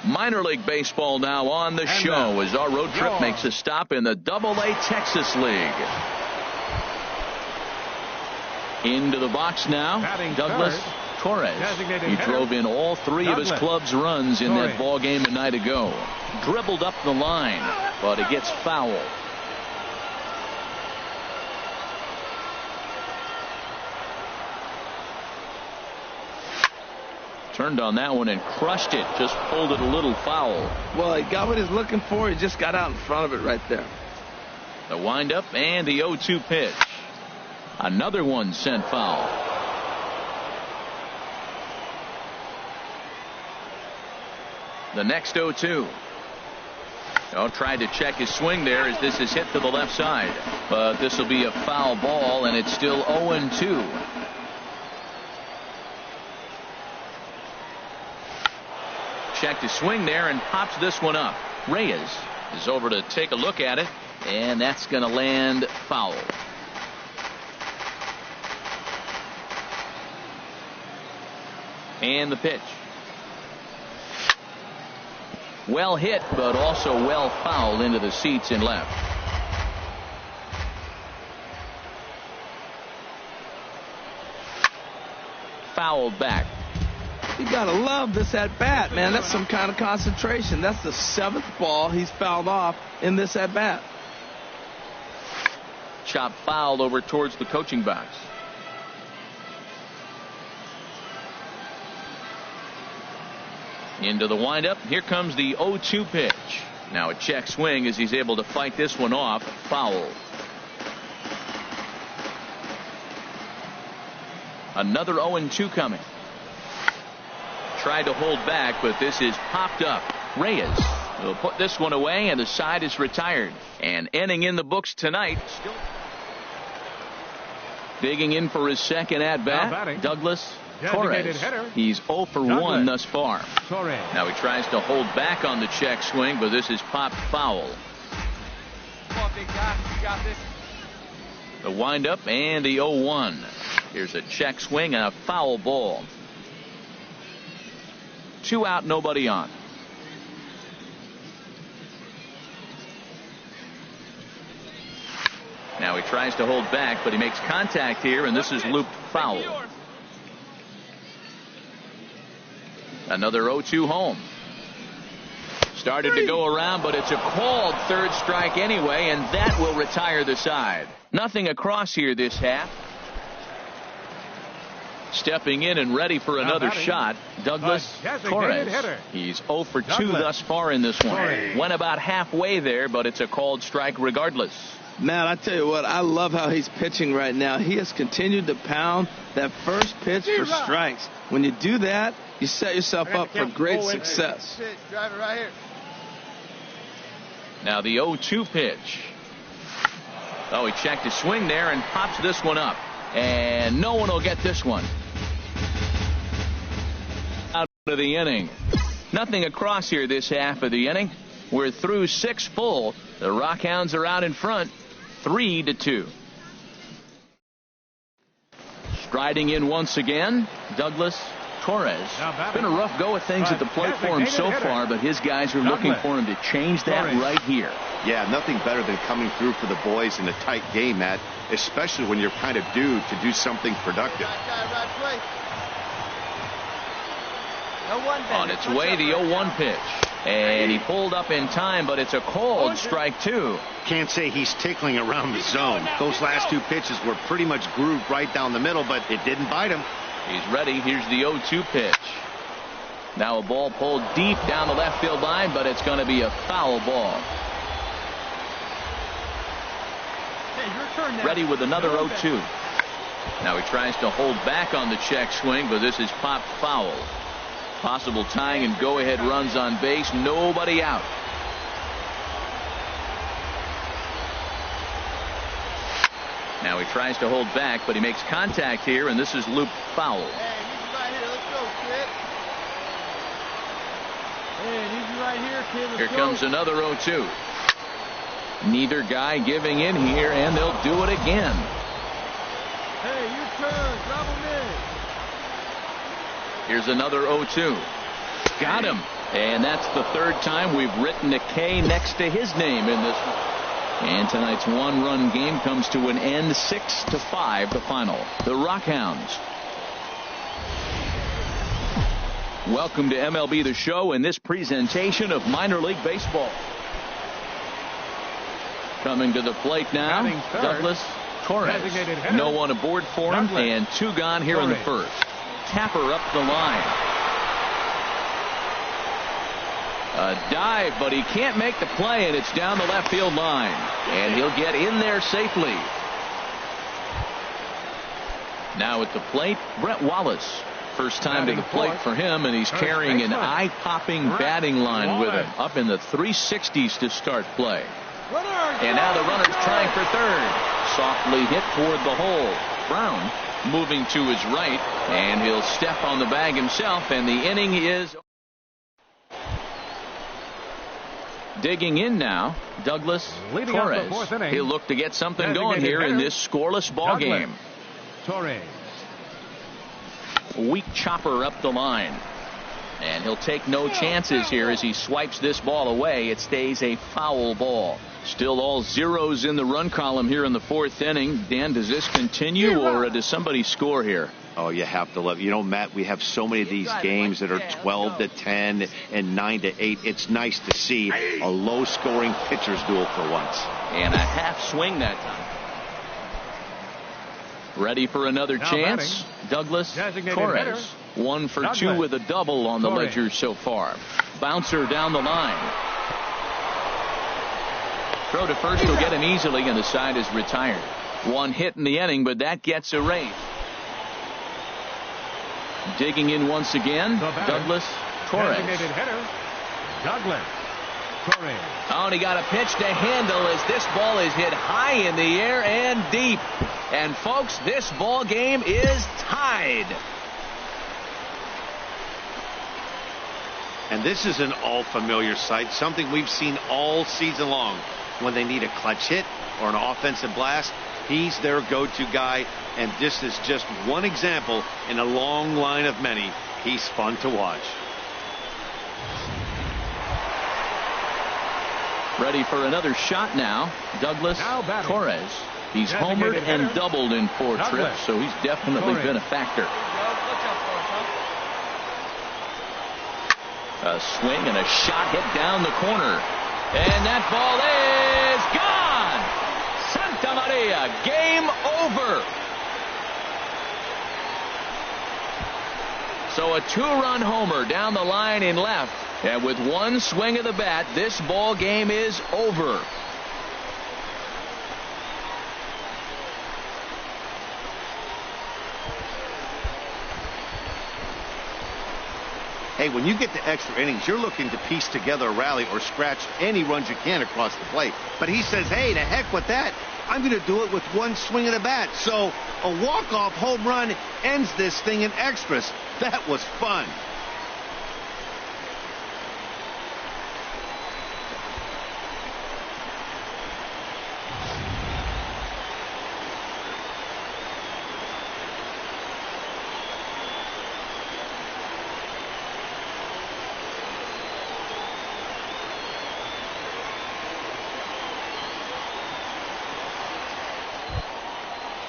Minor League Baseball now on the show as our road trip makes a stop in the Double-A Texas League. Into the box now, Douglas Torres. He drove in all three of his club's runs in that ball game a night ago. Dribbled up the line, but it gets fouled. Turned on that one and crushed it. Just pulled it a little foul. Well, he got what he's looking for. He just got out in front of it right there. The windup and the 0-2 pitch. Another one sent foul. The next 0-2. Tried to check his swing there as this is hit to the left side. But this will be a foul ball, and it's still 0-2. Checked his swing there and pops this one up. Reyes is over to take a look at it, and that's going to land foul. And the pitch. Well hit, but also well fouled into the seats in left. Fouled back. You gotta love this at bat, man. That's some kind of concentration. That's the 7th ball he's fouled off in this at bat. Chop fouled over towards the coaching box. Into the windup. Here comes the 0-2 pitch. Now a check swing as he's able to fight this one off. Foul. Another 0-2 coming. Tried to hold back, but this is popped up. Reyes will put this one away, and the side is retired. And inning in the books tonight. Still digging in for his second at bat, Douglas Torres. He's 0 for 1 thus far. Now he tries to hold back on the check swing, but this is popped foul. Come on, big guy. You got this. The windup and the 0-1. Here's a check swing and a foul ball. 2 out, nobody on. Now he tries to hold back, but he makes contact here, and this is looped foul. Another 0-2 home. Started to go around, but it's a called third strike anyway, and that will retire the side. Nothing across here this half. Stepping in and ready for another shot, Douglas Torres. He's 0 for 2 thus far in this one. Went about halfway there, but it's a called strike regardless. Man, I tell you what, I love how he's pitching right now. He has continued to pound that first pitch for strikes. When you do that, you set yourself up for great success. Drive it right here. Now the 0-2 pitch. Oh, he checked his swing there and pops this one up. And no one will get this one. Out of the inning. Nothing across here this half of the inning. We're through 6 full. The Rockhounds are out in front, 3-2. Striding in once again, Douglas Torres. Been a rough go of things at the plate for him so far, but his guys are looking for him to change that right here. Yeah, nothing better than coming through for the boys in a tight game, Matt, especially when you're kind of due to do something productive. On its way, the 0-1 pitch. And he pulled up in time, but it's a called strike 2. Can't say he's tickling around the zone. Those last 2 pitches were pretty much grooved right down the middle, but it didn't bite him. He's ready. Here's the 0-2 pitch. Now a ball pulled deep down the left field line, but it's going to be a foul ball. Ready with another 0-2. Now he tries to hold back on the check swing, but this is popped foul. Possible tying and go-ahead runs on base. Nobody out. Now he tries to hold back, but he makes contact here, and this is looped foul. Here comes another 0-2. Neither guy giving in here, and they'll do it again. Hey, your turn. Drop him in. Here's another 0-2. Got him. And that's the 3rd time we've written a K next to his name in this one. And tonight's 1-run game comes to an end, 6-5 the final. The Rockhounds. Welcome to MLB The Show and this presentation of minor league baseball. Coming to the plate now, Douglas Torres. No one aboard for him, and 2 gone here in the 1st. Tapper up the line. A dive, but he can't make the play, and it's down the left field line. And he'll get in there safely. Now at the plate, Brett Wallace. First time to the plate for him, and he's carrying an eye-popping batting line with him. Up in the 360s to start play. And now the runner's trying for 3rd. Softly hit toward the hole. Brown moving to his right, and he'll step on the bag himself, and the inning is... Digging in now, Douglas Torres. He'll look to get something going here in this scoreless ball game. Torres. Weak chopper up the line. And he'll take no chances here as he swipes this ball away. It stays a foul ball. Still all zeros in the run column here in the 4th inning. Dan, does this continue, or does somebody score here? Oh, you have to love. You know, Matt, we have so many of these games that are 12-10 and 9-8. It's nice to see a low-scoring pitcher's duel for once. And a half swing that time. Ready for another chance? Douglas Torres. 1 for 2 with a double on the ledger so far. Bouncer down the line. Throw to first will get him easily, and the side is retired. 1 hit in the inning, but that gets erased. Digging in once again, Douglas Torres. Douglas Torres. Oh, and he got a pitch to handle as this ball is hit high in the air and deep. And folks, this ball game is tied. And this is an all-familiar sight, something we've seen all season long. When they need a clutch hit or an offensive blast, he's their go-to guy, and this is just one example in a long line of many. He's fun to watch. Ready for another shot now, Douglas Torres. He's homered and doubled in 4 trips, so he's definitely been a factor. A swing and a shot hit down the corner. And that ball is gone. Santa Maria, game over. So a 2-run homer down the line in left. And with 1 swing of the bat, this ball game is over. Hey, when you get to extra innings, you're looking to piece together a rally or scratch any runs you can across the plate. But he says, hey, to heck with that. I'm going to do it with 1 swing of the bat. So a walk-off home run ends this thing in extras. That was fun.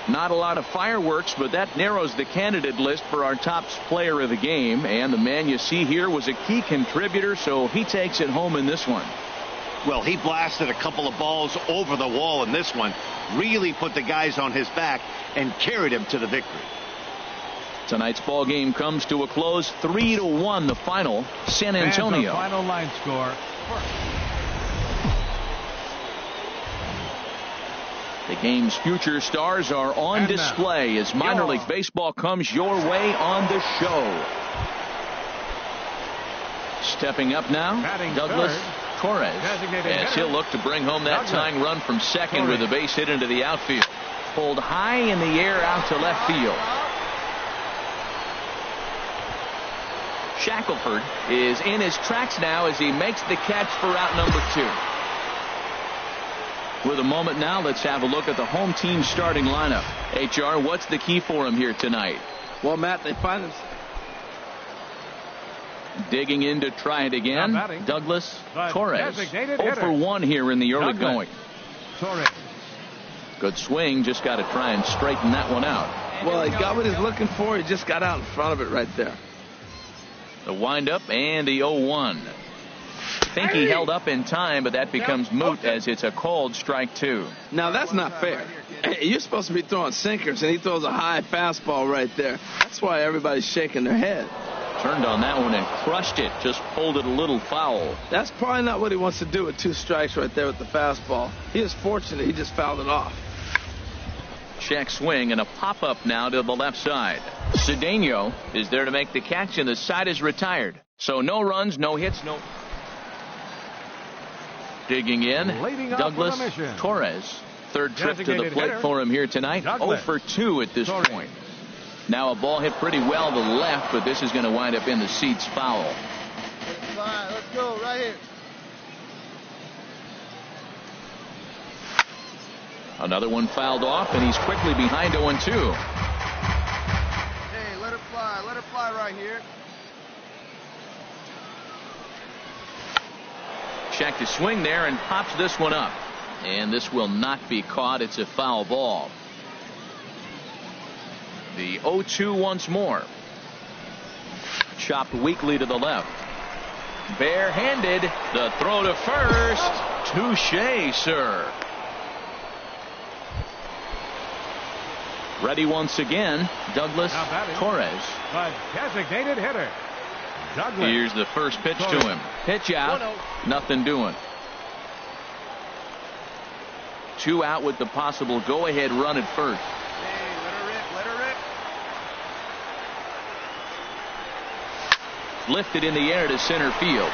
Not a lot of fireworks, but that narrows the candidate list for our top player of the game. And the man you see here was a key contributor, so he takes it home in this one. Well, he blasted a couple of balls over the wall in this one. Really put the guys on his back and carried him to the victory. Tonight's ball game comes to a close, 3-1 the final. San Antonio. And the final line score. The game's future stars are on And display as minor league baseball comes your way on the show. Stepping up now, Batting Douglas third, Torres, designated as hitter, he'll look to bring home that Douglas tying run from second Torres. with a base hit into the outfield. Pulled high in the air out to left field. Shackelford is in his tracks now as he makes the catch for out number 2. With a moment now, let's have a look at the home team starting lineup. HR, what's the key for him here tonight? Well, Matt, they find themselves Digging in to try it again, Now batting, Douglas the Torres. designated 0 hitter, for 1 here in the early Douglas going. Torres. Good swing, just got to try and straighten that one out. Well, he got what he's looking for. He just got out in front of it right there. The windup and the 0-1. I think he held up in time, but that becomes moot as it's a called strike 2. Now, that's not fair. You're supposed to be throwing sinkers, and he throws a high fastball right there. That's why everybody's shaking their head. Turned on that one and crushed it. Just pulled it a little foul. That's probably not what he wants to do with 2 strikes right there with the fastball. He is fortunate he just fouled it off. Check swing and a pop-up now to the left side. Cedeno is there to make the catch, and the side is retired. So no runs, no hits, no... Digging in, Leading off Douglas with a mission. Torres. Third trip to the Designated plate hitter, for him here tonight. Douglas 0 for 2 at this Torres. point. Now a ball hit pretty well to left, but this is going to wind up in the seats foul. Let's go right here. Another one fouled off, and he's quickly behind 0-2. Hey, let it fly right here. Check to swing there and pops this one up. And this will not be caught. It's a foul ball. The 0-2 once more. Chopped weakly to the left. Barehanded. The throw to first. Touché, sir. Ready once again, Douglas Now batting, Torres. The designated hitter, Douglas. Here's the first pitch to Torres. him. Pitch out. 1-0. Nothing doing. 2 out with the possible go-ahead run at first. Hey, let her rip. Lifted in the air to center field.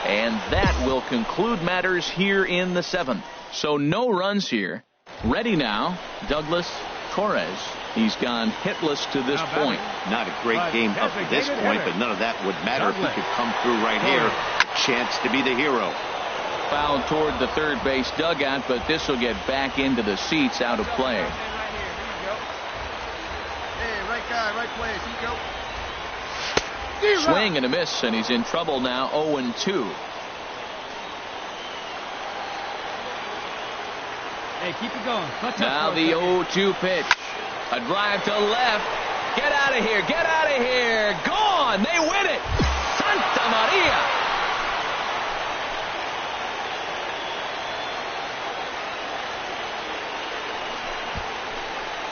And that will conclude matters here in the 7th. So no runs here. Ready now, Douglas Torres. He's gone hitless to this Now point. Not a great But game up to this designated point, hitter. but none of that would matter if he Douglas could come through right here. A chance to be the hero. Fouled toward the third base dugout, but this will get back into the seats out of play. Stand right here. Here you go. Hey, right guy, right place. Here you go. Swing and a miss, and he's in trouble now, 0-2. Hey, keep it going. Now the 0-2 pitch. A drive to left. Get out of here. Get out of here. Gone. They win it. Santa Maria.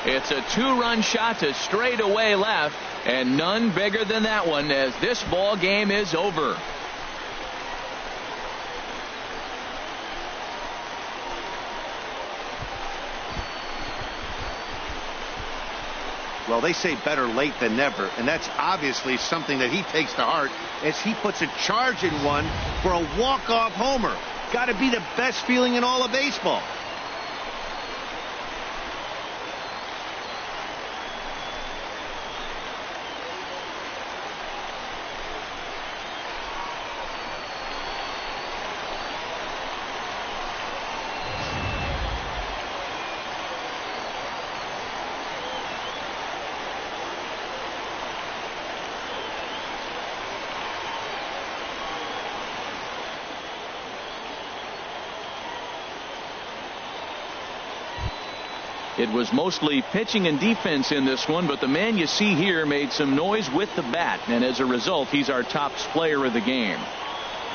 It's a 2-run shot to straightaway left, and none bigger than that one as this ball game is over. Well, they say better late than never, and that's obviously something that he takes to heart as he puts a charge in one for a walk-off homer. Got to be the best feeling in all of baseball. It was mostly pitching and defense in this one, but the man you see here made some noise with the bat, and as a result, he's our top player of the game.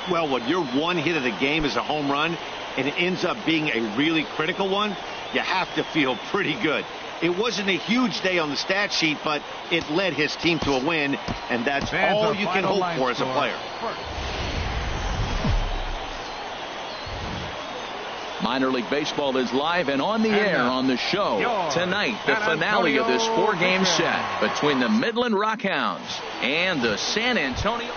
Well, when your one hit of the game is a home run, and it ends up being a really critical one, you have to feel pretty good. It wasn't a huge day on the stat sheet, but it led his team to a win, and that's all you can hope for as a player. Minor League Baseball is live and on the air on the show. Tonight, the finale of this 4-game set between the Midland Rockhounds and the San Antonio.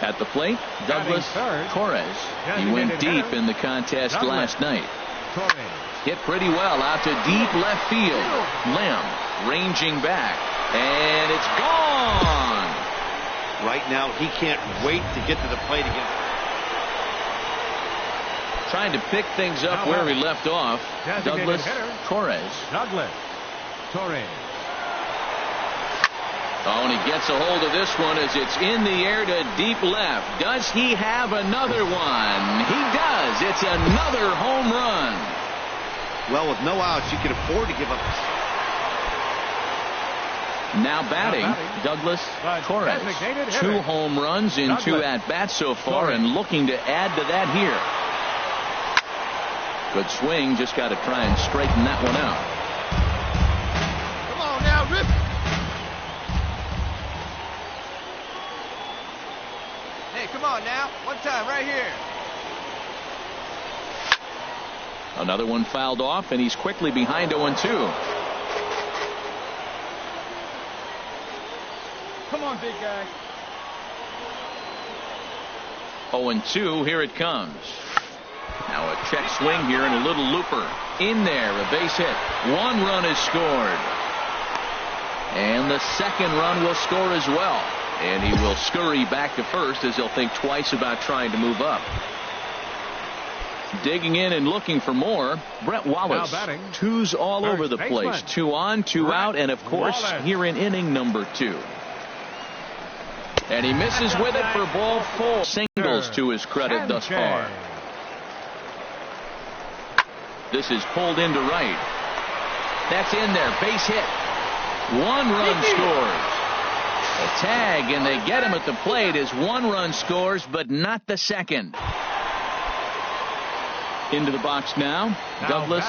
At the plate, Douglas Torres. He went deep in the contest last night. Hit pretty well out to deep left field. Lim ranging back, and it's gone. Right now, he can't wait to get to the plate again. Trying to pick things up where he left off. Douglas Torres. Oh, and he gets a hold of this one as it's in the air to deep left. Does he have another one? He does. It's another home run. Well, with no outs, you can afford to give up. Now batting, Douglas Torres. 2 home runs in 2 at-bats so far, and looking to add to that here. Good swing, just got to try and straighten that one out. Come on now, rip. Hey, come on now. One time right here. Another one fouled off, and he's quickly behind 0-2. Come on, big guy. 0-2, here it comes. Now a check swing here and a little looper. In there, a base hit. 1 run is scored. And the second run will score as well. And he will scurry back to first as he'll think twice about trying to move up. Digging in and looking for more, Brett Wallace. 2s all over the place. 2 on, 2 out, and of course here in inning number 2. And he misses with it for ball 4. Singles to his credit thus far. This is pulled into right. That's in there. Base hit. 1 run scores. A tag, and they get him at the plate as 1 run scores, but not the second. Into the box now, Douglas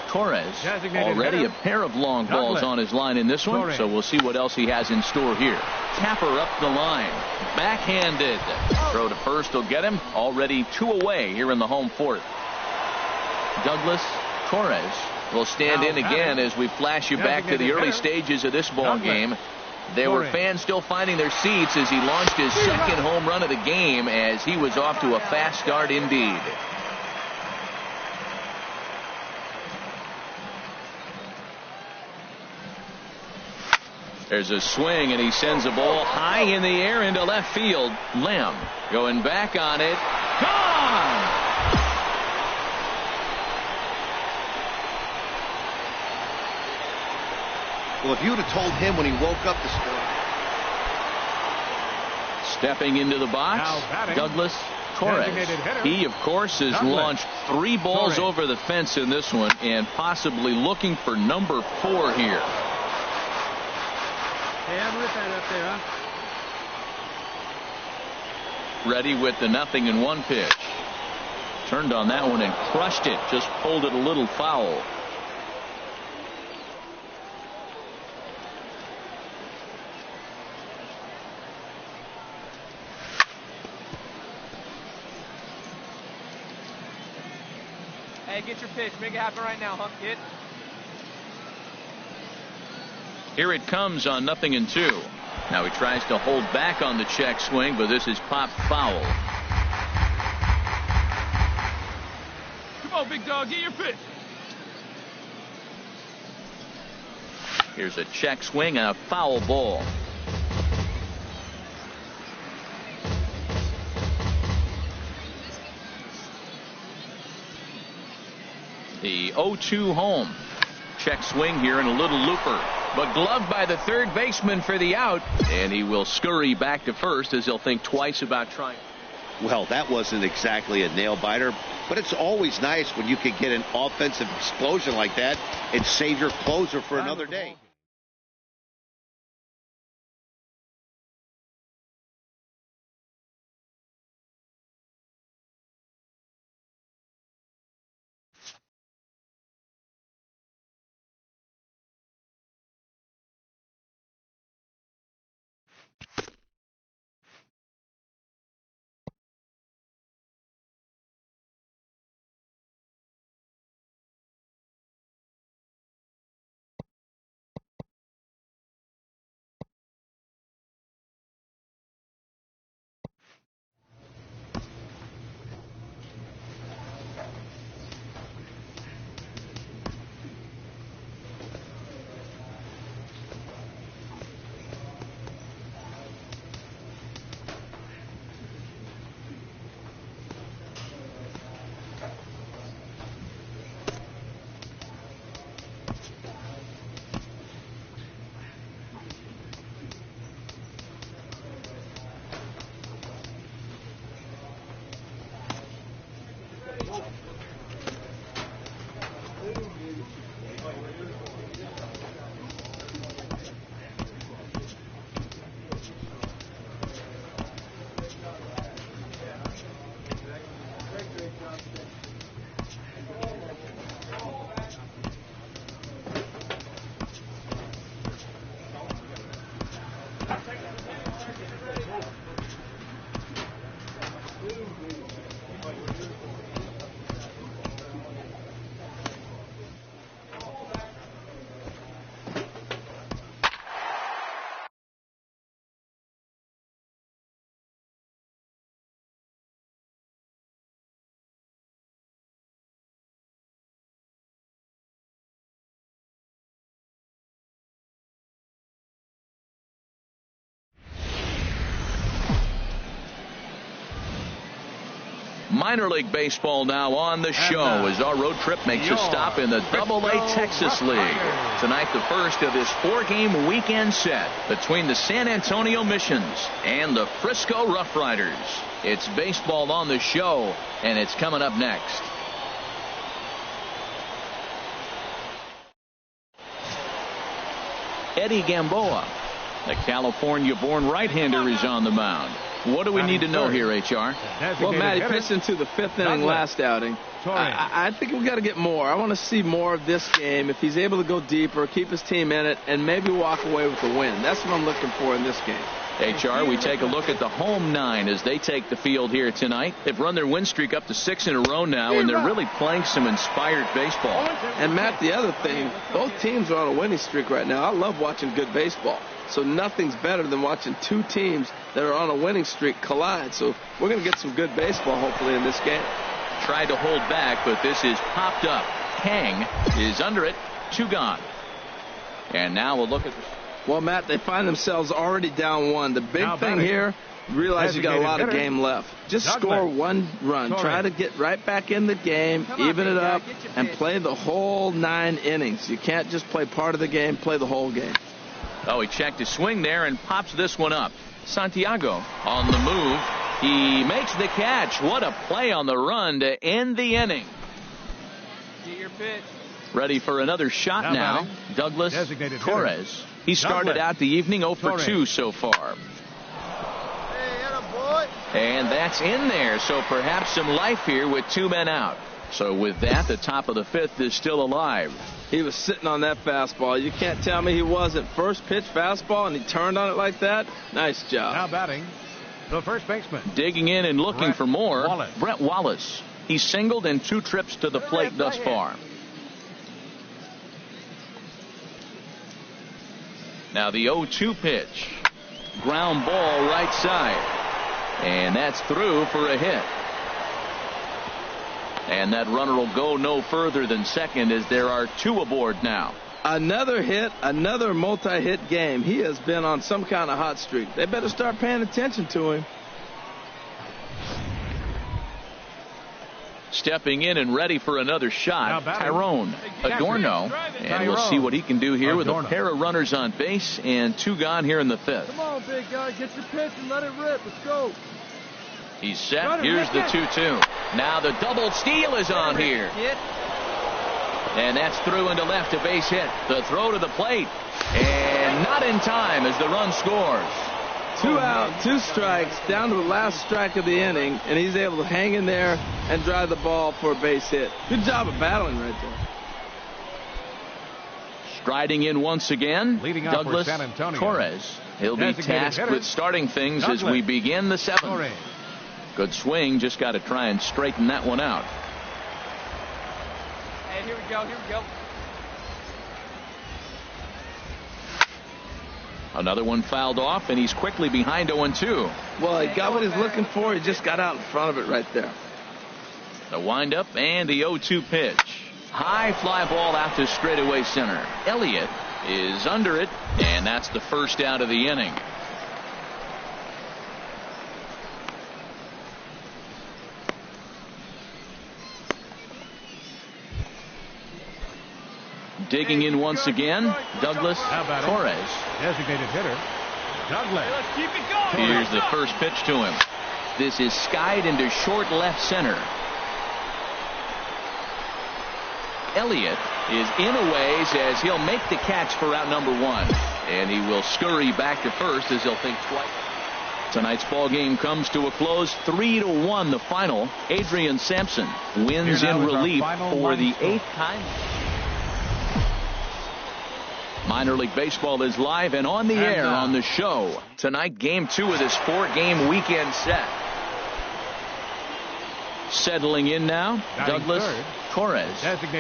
Torres. Already a pair of long balls on his line in this one, so we'll see what else he has in store here. Tapper up the line. Backhanded. Throw to first will get him. Already 2 away here in the home 4th. Douglas Torres will stand in again as we flash you back to the early stages of this ball game. There were fans still finding their seats as he launched his second home run of the game, as he was off to a fast start indeed. There's a swing, and he sends a ball high in the air into left field. Lim going back on it. Gone! Well, if you would have told him when he woke up this morning. Stepping into the box, Douglas Torres. He, of course, has launched 3 balls over the fence in this one, and possibly looking for number 4 here. Hey, I'm ripping up there, huh? Ready with the 0-1 pitch. Turned on that one and crushed it. Just pulled it a little foul. Hey, get your pitch. Make it happen right now, huh, kid? Here it comes on 0-2. Now he tries to hold back on the check swing, but this is popped foul. Come on, big dog. Get your pitch. Here's a check swing and a foul ball. The 0-2 home. Check swing here and a little looper. But gloved by the third baseman for the out. And he will scurry back to first as he'll think twice about trying. Well, that wasn't exactly a nail-biter, but it's always nice when you can get an offensive explosion like that and save your closer for another day. Minor League Baseball now on the show as our road trip makes a stop in the AA Texas League. Tonight, the first of this 4-game weekend set between the San Antonio Missions and the Frisco Rough Riders. It's baseball on the show, and it's coming up next. Eddie Gamboa, the California-born right-hander, is on the mound. What do we need to know here, HR? Well, Matt, he pitched into the 5th inning last outing. I think we've got to get more. I want to see more of this game. If he's able to go deeper, keep his team in it, and maybe walk away with the win. That's what I'm looking for in this game. HR, we take a look at the home 9 as they take the field here tonight. They've run their win streak up to 6 in a row now, and they're really playing some inspired baseball. And, Matt, the other thing, both teams are on a winning streak right now. I love watching good baseball. So nothing's better than watching two teams that are on a winning streak collide. So we're going to get some good baseball, hopefully, in this game. Tried to hold back, but this is popped up. Kang is under it. 2 gone. And now we'll look at this. Well, Matt, they find themselves already down 1. The big thing here, realize you got a lot of game left. Just score 1 run. Try to get right back in the game, even it up, and play the whole 9 innings. You can't just play part of the game, play the whole game. Oh, he checked his swing there and pops this one up. Santiago on the move. He makes the catch. What a play on the run to end the inning. Get your pitch. Ready for another shot now. Douglas Torres. He started out the evening 0 for 2 so far. And that's in there, so perhaps some life here with 2 men out. So with that, the top of the 5th is still alive. He was sitting on that fastball. You can't tell me he wasn't. First pitch fastball, and he turned on it like that. Nice job. Now batting, the first baseman. Digging in and looking for more, Brett Wallace. He's singled in 2 trips to the plate thus far. Now the 0-2 pitch. Ground ball right side. And that's through for a hit. And that runner will go no further than second as there are 2 aboard now. Another hit, another multi-hit game. He has been on some kind of hot streak. They better start paying attention to him. Stepping in and ready for another shot, Tyrone Adorno. And we'll see what he can do here with a pair of runners on base and 2 gone here in the 5th. Come on, big guy. Get your pitch and let it rip. Let's go. He's set. Here's the 2-2. Now the double steal is on here. And that's through into left, a base hit. The throw to the plate. And not in time as the run scores. 2 out, 2 strikes, down to the last strike of the inning, and he's able to hang in there and drive the ball for a base hit. Good job of battling right there. Striding in once again, Leading off for Douglas San Antonio. Torres. He'll be Designated tasked hitter, with starting things Douglas as we begin the 7th. Torres. Good swing, just got to try and straighten that one out. Hey, here we go, here we go. Another one fouled off, and he's quickly behind 0-2. Well, he got what he's looking for. He just got out in front of it right there. The windup and the 0-2 pitch. High fly ball out to straightaway center. Elliott is under it, and that's the first out of the inning. Digging in once again, Douglas Torres. Designated hitter, Douglas. Hey, let's keep it going. Here's the first pitch to him. This is skied into short left center. Elliott is in a ways as he'll make the catch for out number 1. And he will scurry back to first as he'll think twice. Tonight's ball game comes to a close, 3-1 the final. Adrian Sampson wins in relief for the 8th time. Minor League Baseball is live and on the air on the show. Tonight, game 2 of this 4-game weekend set. Settling in now, Douglas Torres.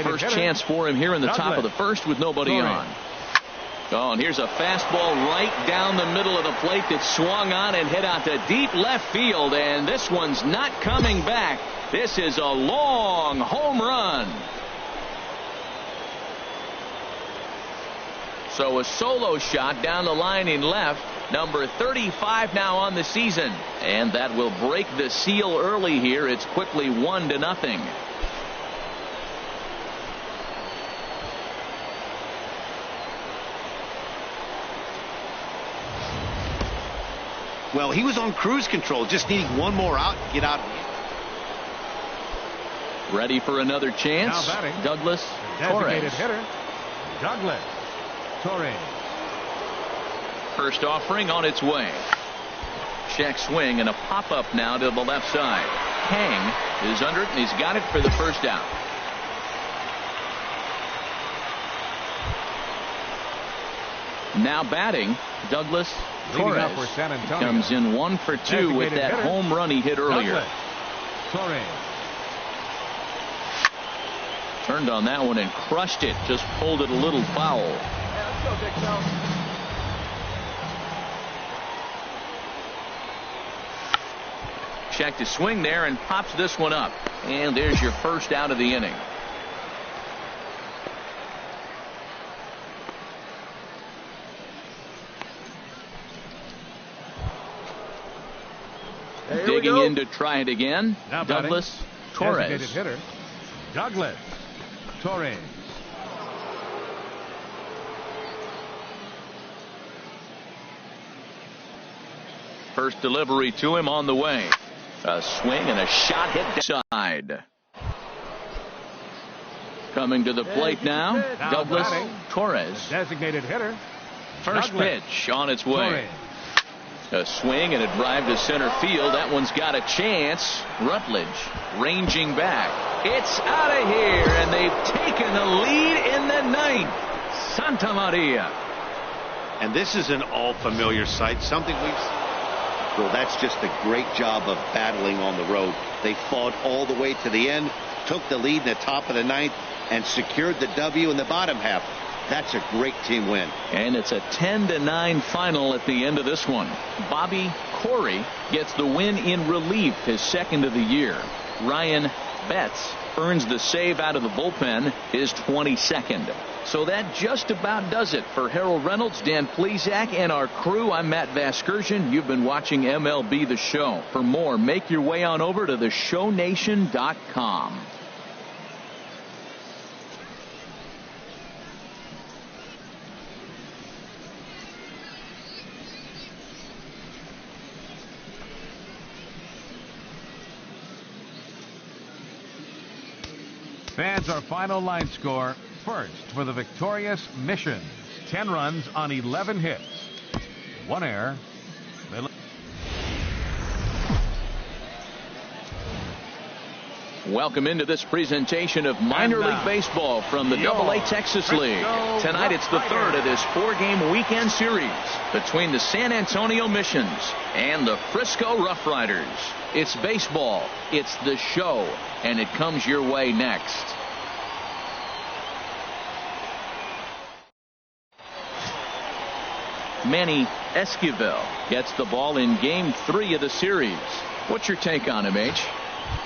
First chance for him here in the top of the first with nobody on. Oh, and here's a fastball right down the middle of the plate that swung on and hit out to deep left field, and this one's not coming back. This is a long home run. So a solo shot down the line in left. Number 35 now on the season. And that will break the seal early here. It's quickly 1-0. Well, he was on cruise control, just needing one more out to get out. Ready for another chance. Douglas Torres. Designated hitter, Douglas Torres. First offering on its way. Check swing and a pop-up now to the left side. Hang is under it, and he's got it for the first out. Now batting, Douglas Torres for San Antonio. comes in 1 for 2 with that home run he hit earlier. Douglas Torres. Turned on that one and crushed it. Just pulled it a little foul. Let's go, Big Mel. Check to swing there and pops this one up. And there's your first out of the inning. Digging in to try it again. Now Douglas batting, Torres. designated hitter, Douglas Torres. First delivery to him on the way. A swing and a shot hit side. Coming to the plate now, Douglas Torres. Designated hitter, First Douglas pitch on its way. Torres. A swing and a drive to center field. That one's got a chance. Rutledge ranging back. It's out of here, and they've taken the lead in the 9th. Santa Maria. And this is an all-familiar sight, something we've seen. Well, that's just a great job of battling on the road. They fought all the way to the end, took the lead in the top of the 9th, and secured the W in the bottom half. That's a great team win. And it's a 10-9 final at the end of this one. Bobby Corey gets the win in relief, his 2nd of the year. Ryan Betts earns the save out of the bullpen, his 22nd. So that just about does it for Harold Reynolds, Dan Plesac, and our crew. I'm Matt Vasgersian. You've been watching MLB The Show. For more, make your way on over to theshownation.com. Fans, our final line score. First for the victorious Missions. 10 runs on 11 hits. 1 error. Welcome into this presentation of minor league baseball from the AA Texas League. Tonight it's the third of this 4-game weekend series between the San Antonio Missions and the Frisco Rough Riders. It's baseball, it's the show, and it comes your way next. Manny Esquivel gets the ball in Game 3 of the series. What's your take on him, H?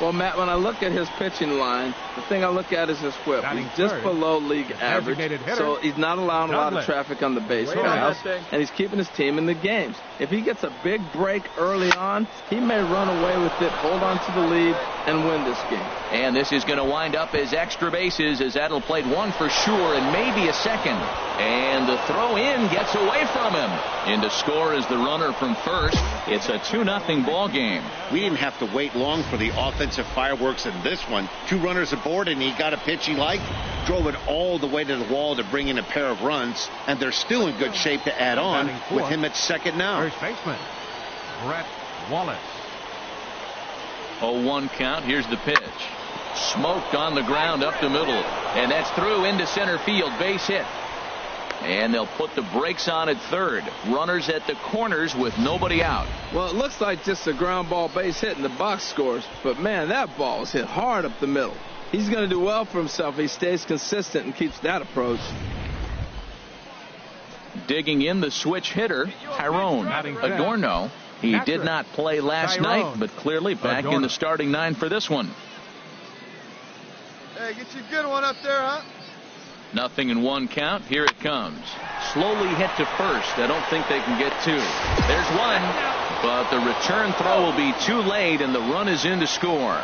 Well, Matt, when I look at his pitching line, the thing I look at is his whip. He's just below league average, so he's not allowing a lot of traffic on the base paths, and he's keeping his team in the games. If he gets a big break early on, he may run away with it, hold on to the lead, and win this game. And this is going to wind up as extra bases, as that'll play one for sure and maybe a second. And the throw in gets away from him. In to score is the runner from first. It's a 2-0 ball game. We didn't have to wait long for the offensive fireworks in this one. 2 runners aboard, and he got a pitch he liked, drove it all the way to the wall to bring in a pair of runs, and they're still in good shape to add on with him at second now. First baseman, Brett Wallace. 0-1 count. Here's the pitch. Smoked on the ground up the middle, and that's through into center field. Base hit. And they'll put the brakes on at third. Runners at the corners with nobody out. Well, it looks like just a ground ball base hit and the box scores. But, man, that ball was hit hard up the middle. He's going to do well for himself if he stays consistent and keeps that approach. Digging in the switch hitter, Tyrone Adorno. He did not play last night, but clearly back in the starting 9 for this one. Hey, get you a good one up there, huh? 0-1 count. Here it comes. Slowly hit to first. I don't think they can get 2. There's one, but the return throw will be too late, and the run is in to score.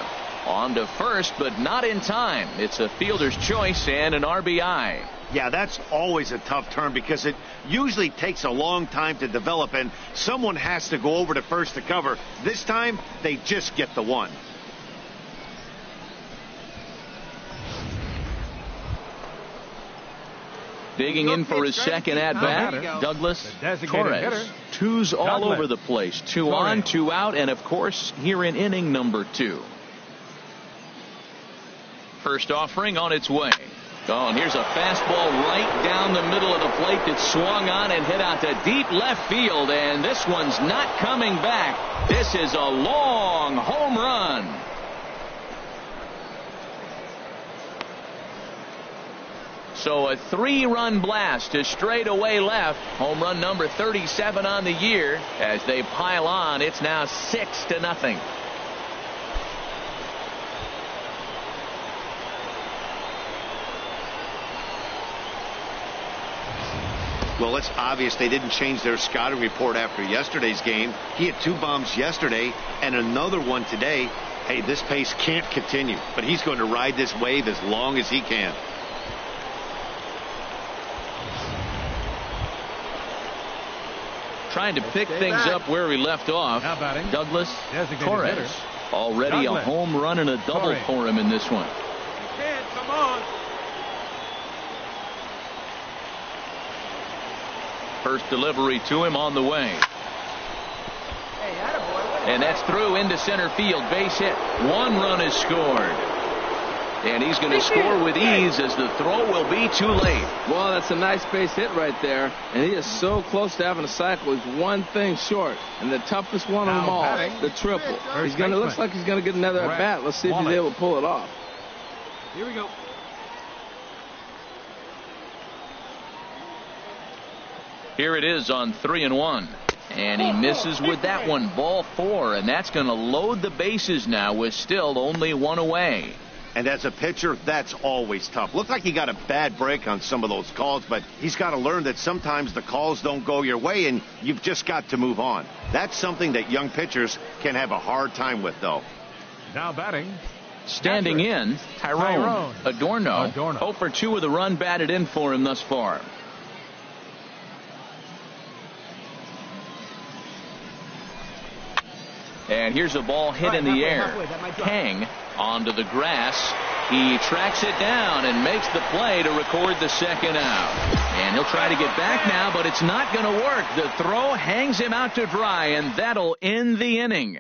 On to first, but not in time. It's a fielder's choice and an RBI. Yeah, that's always a tough turn because it usually takes a long time to develop, and someone has to go over to first to cover. This time, they just get the one. Digging in for his second at-bat, Douglas Torres. 2s all over the place. 2 on, 2 out, and, of course, here in inning number 2. First offering on its way. Oh, and here's a fastball right down the middle of the plate that swung on and hit out to deep left field, and this one's not coming back. This is a long home run. So a 3-run blast to straightaway left. Home run number 37 on the year. As they pile on, it's now 6-0. Well, it's obvious they didn't change their scouting report after yesterday's game. He had 2 bombs yesterday and another one today. Hey, this pace can't continue, but he's going to ride this wave as long as he can. Trying to pick things up where we left off. Douglas Torres. Already a home run and a double for him in this one. Come on. First delivery to him on the way. And that's through into center field. Base hit. 1 run is scored. And he's going to score with ease as the throw will be too late. Well, that's a nice base hit right there. And he is so close to having a cycle. He's one thing short. And the toughest one of them all, the triple. He's going to, looks like he's going to get another at bat. Let's see if he's able to pull it off. Here we go. Here it is on 3-1. And he misses with that one. Ball 4. And that's going to load the bases now with still only 1 away. And as a pitcher, that's always tough. Looked like he got a bad break on some of those calls, but he's got to learn that sometimes the calls don't go your way, and you've just got to move on. That's something that young pitchers can have a hard time with, though. Now batting. Standing in, Tyrone Adorno. 0 for 2 with a run batted in for him thus far. And here's a ball hit in the air. Kang onto the grass. He tracks it down and makes the play to record the second out. And he'll try to get back now, but it's not going to work. The throw hangs him out to dry, and that'll end the inning.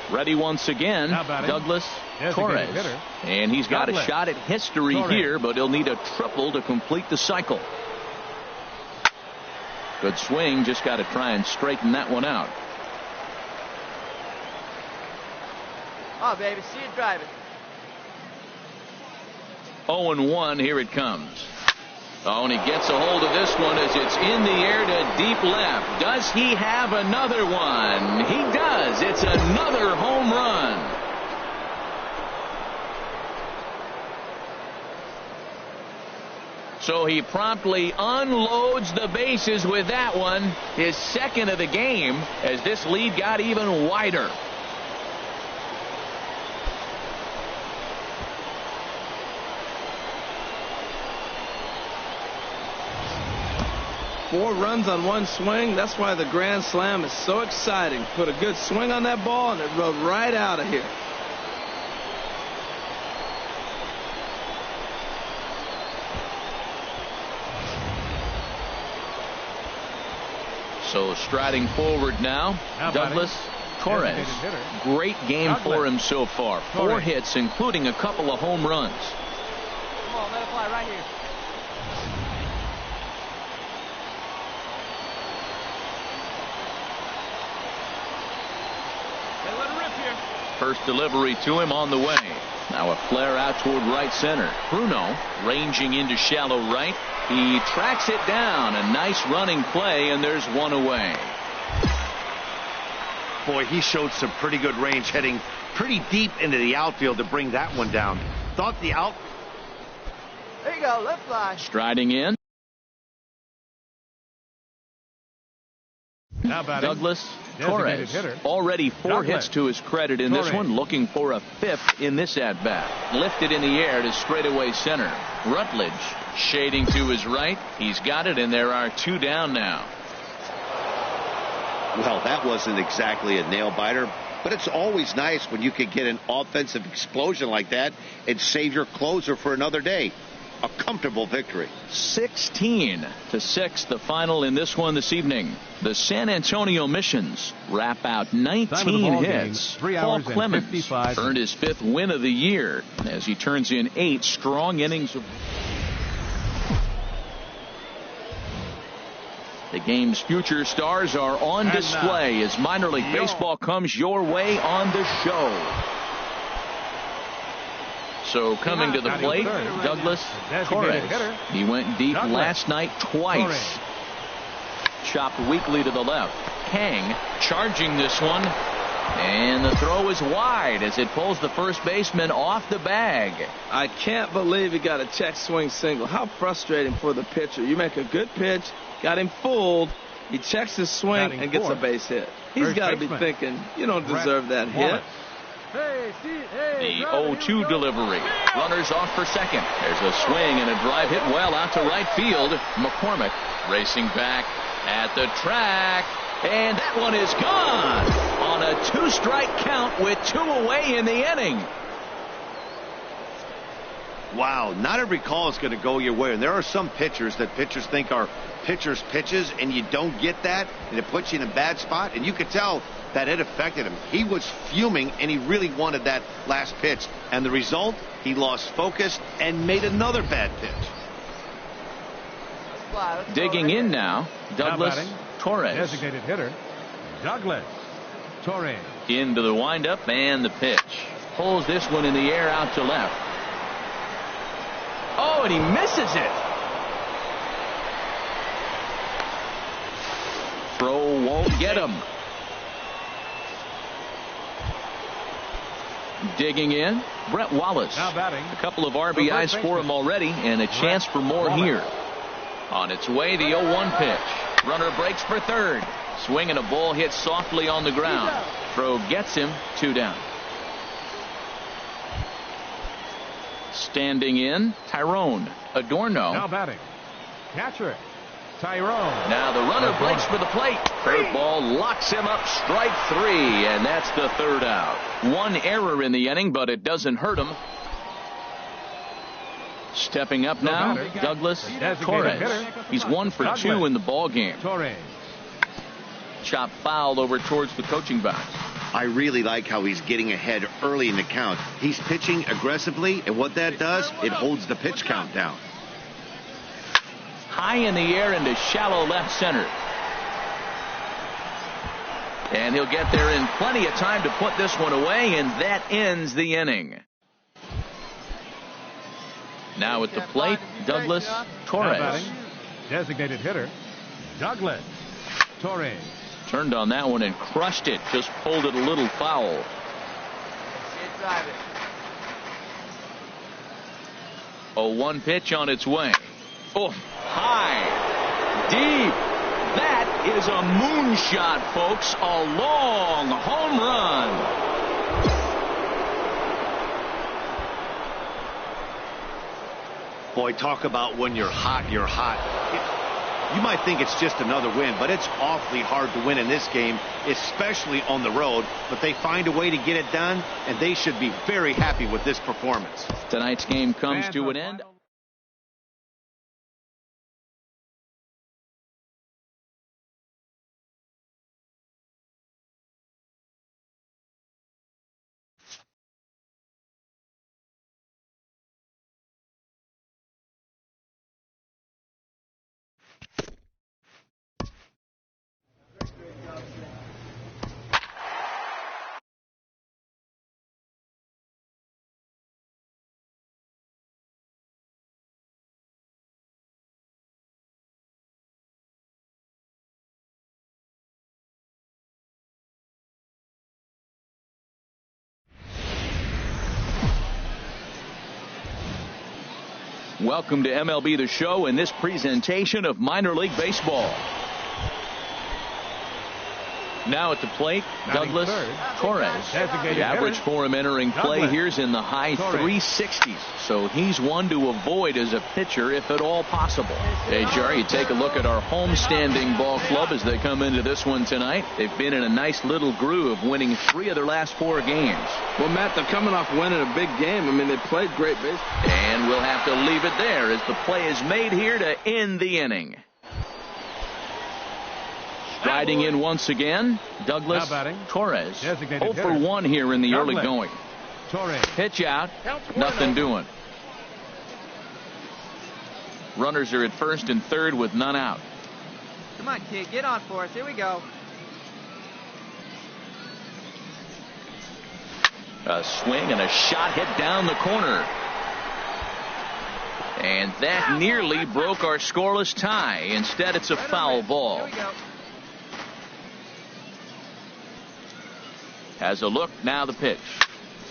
Ready once again, Douglas Torres. And he's got a shot at history here, but he'll need a triple to complete the cycle. Good swing, just got to try and straighten that one out. Oh, baby, see you driving. 0-1, here it comes. Oh, and he gets a hold of this one as it's in the air to deep left. Does he have another one? He does. It's another home run. So he promptly unloads the bases with that one, his second of the game, as this lead got even wider. Four runs on one swing. That's why the Grand Slam is so exciting. Put a good swing on that ball, and it rode right out of here. So striding forward now, Douglas Torres. Great game for him so far. 4 hits, including a couple of home runs. Come on, let it fly right here. Hey, let it rip here. First delivery to him on the way. Now a flare out toward right center. Bruno ranging into shallow right. He tracks it down. A nice running play, and there's one away. Boy, he showed some pretty good range, heading pretty deep into the outfield to bring that one down. Thought the out. There you go, let it fly. Striding in. Douglas Torres. Already 4 hits to his credit in this one. Looking for a 5th in this at-bat. Lifted in the air to straightaway center. Rutledge shading to his right. He's got it, and there are 2 down now. Well, that wasn't exactly a nail-biter, but it's always nice when you can get an offensive explosion like that and save your closer for another day. A comfortable victory. 16-6, the final in this one this evening. The San Antonio Missions wrap out 19 hits. Paul Clemens earned his 5th win of the year as he turns in 8 strong innings of. The game's future stars are on display as minor league baseball comes your way on the show. So coming to the plate, Douglas Torres. He went deep last night twice. Chopped weakly to the left. Kang charging this one. And the throw is wide as it pulls the first baseman off the bag. I can't believe he got a check swing single. How frustrating for the pitcher. You make a good pitch, got him fooled, he checks his swing and gets a base hit. He's got to be thinking, you don't deserve that hit. The 0-2 delivery. Runners off for second. There's a swing and a drive hit well out to right field. McCormick racing back at the track. And that one is gone on a 2-strike count with 2 away in the inning. Wow, not every call is going to go your way. And there are some pitchers that pitchers think are pitchers' pitches, and you don't get that, and it puts you in a bad spot. And you could tell that it affected him. He was fuming, and he really wanted that last pitch. And the result, he lost focus and made another bad pitch. Digging in now, Douglas Torres. Designated hitter, Douglas Torres. Into the windup and the pitch. Pulls this one in the air out to left. Oh, and he misses it. Throw won't get him. Digging in, Brett Wallace. Now batting. A couple of RBIs for him already, and a chance for more here. On its way, the 0-1 pitch. Runner breaks for third. Swing and a ball hit softly on the ground. Throw gets him, 2 down. Standing in, Tyrone Adorno. Now batting, catcher Tyrone. Now the runner breaks for the plate. Curveball locks him up, strike 3, and that's the 3rd out. One error in the inning, but it doesn't hurt him. Stepping up now, Douglas Torres. He's 1 for 2 in the ball game. Chop foul over towards the coaching box. I really like how he's getting ahead early in the count. He's pitching aggressively, and what that does, it holds the pitch count down. High in the air into shallow left center. And he'll get there in plenty of time to put this one away, and that ends the inning. Now at the plate, Douglas Torres. Designated hitter, Douglas Torres. Turned on that one and crushed it. Just pulled it a little foul. Drive it. 0-1 pitch on its way. Oh, high, deep. That is a moonshot, folks. A long home run. Boy, talk about when you're hot, you're hot. You might think it's just another win, but it's awfully hard to win in this game, especially on the road. But they find a way to get it done, and they should be very happy with this performance. Tonight's game comes to an end. Welcome to MLB The Show in this presentation of minor league baseball. Now at the plate, Douglas Torres. The average for him entering play here is in the high 360s. So he's one to avoid as a pitcher if at all possible. Hey, Jerry, you take a look at our homestanding ball club as they come into this one tonight. They've been in a nice little groove, winning 3 of their last 4 games. Well, Matt, they're coming off winning a big game. I mean, they played great baseball. And we'll have to leave it there as the play is made here to end the inning. Riding in once again, Douglas Torres. 0 for 1 here in the early going. Pitch out, nothing doing. Runners are at first and third with none out. Come on, kid, get on for us. Here we go. A swing and a shot hit down the corner. And that nearly broke our scoreless tie. Instead, it's a foul ball. Here we go. Has a look, now the pitch.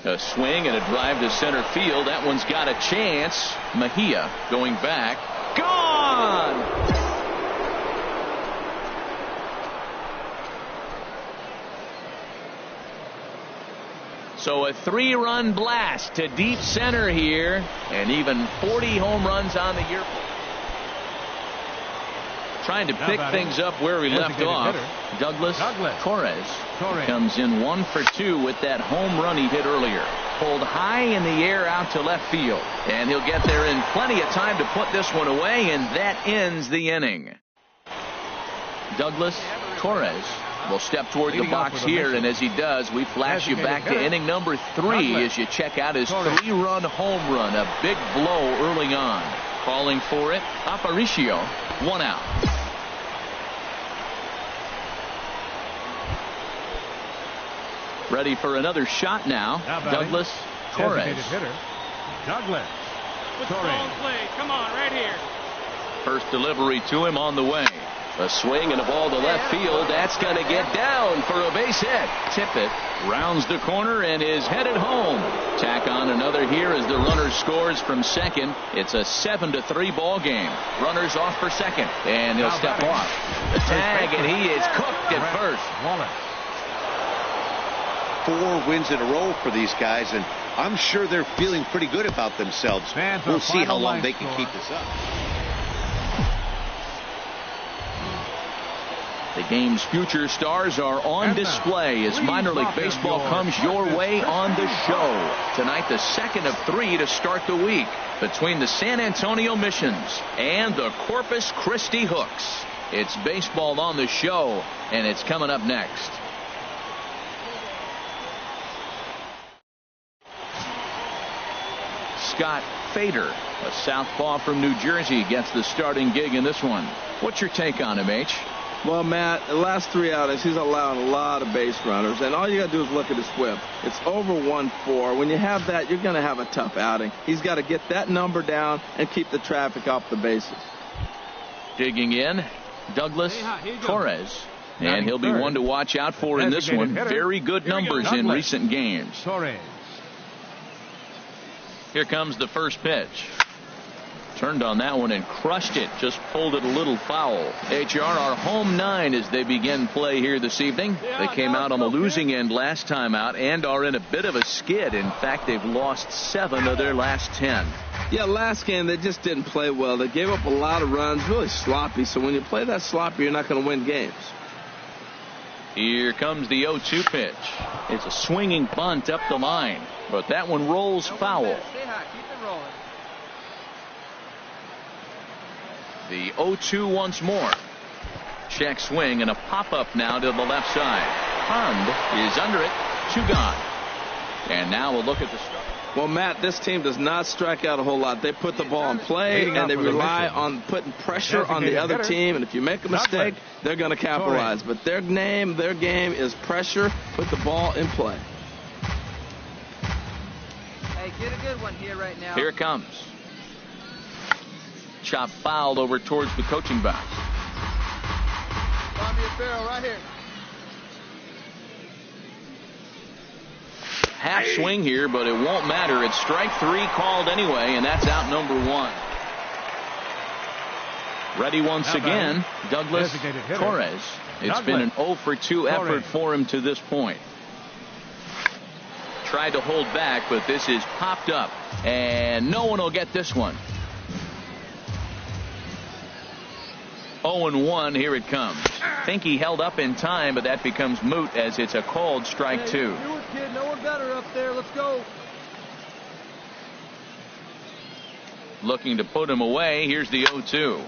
A swing and a drive to center field. That one's got a chance. Mejia going back. Gone! So a 3-run blast to deep center here, and even 40 home runs on the year. Trying to pick things up where we left off. Douglas Torres comes in 1 for 2 with that home run he hit earlier. Pulled high in the air out to left field. And he'll get there in plenty of time to put this one away, and that ends the inning. Douglas Torres will step toward the box here, and as he does, we flash you back to inning number 3 as you check out his 3-run home run. A big blow early on. Calling for it, Aparicio, 1 out. Ready for another shot now, Douglas Torres. Douglas Torres. Play. Come on, right here. First delivery to him on the way. A swing and a ball to left field. That's going to get down for a base hit. Tippett rounds the corner and is headed home. Tack on another here as the runner scores from second. It's a 7-3 ball game. Runners off for second, and he'll step off. The tag, and he is cooked at first. 4 wins in a row for these guys, and I'm sure they're feeling pretty good about themselves. We'll see how long they can keep this up. The game's future stars are on display as minor league baseball comes your way on the show. Tonight, the second of 3 to start the week between the San Antonio Missions and the Corpus Christi Hooks. It's baseball on the show, and it's coming up next. Scott Fader, a southpaw from New Jersey, gets the starting gig in this one. What's your take on him, H? Well, Matt, the last 3 outings, he's allowing a lot of base runners, and all you got to do is look at his whip. It's over 1.4. When you have that, you're going to have a tough outing. He's got to get that number down and keep the traffic off the bases. Digging in, Douglas Torres, and he'll be one to watch out for in this one. Very good numbers in recent games. Here comes the first pitch. Turned on that one and crushed it. Just pulled it a little foul. HR are home 9 as they begin play here this evening. They came out on the losing end last time out and are in a bit of a skid. In fact, they've lost 7 of their last 10. Yeah, last game they just didn't play well. They gave up a lot of runs, really sloppy. So when you play that sloppy, you're not going to win games. Here comes the 0-2 pitch. It's a swinging bunt up the line, but that one rolls foul. Stay high. Keep it rolling. The 0-2 once more. Check swing and a pop-up now to the left side. Pond is under it. 2 gone. And now we'll look at the start. Well, Matt, this team does not strike out a whole lot. They put the ball in play, and they rely on putting pressure on the other team. And if you make a mistake, they're going to capitalize. But their game is pressure, put the ball in play. Hey, get a good one here right now. Here it comes. Chop fouled over towards the coaching box. Find me a barrel right here. Half swing here, but it won't matter. It's strike 3 called anyway, and that's out number 1. Ready once again, Douglas Torres. It's been an 0 for 2 effort for him to this point. Tried to hold back, but this is popped up, and no one will get this one. 0-1, here it comes. Think he held up in time, but that becomes moot as it's a called strike 2. Do it, kid. No one better up there. Let's go. Looking to put him away. Here's the 0-2.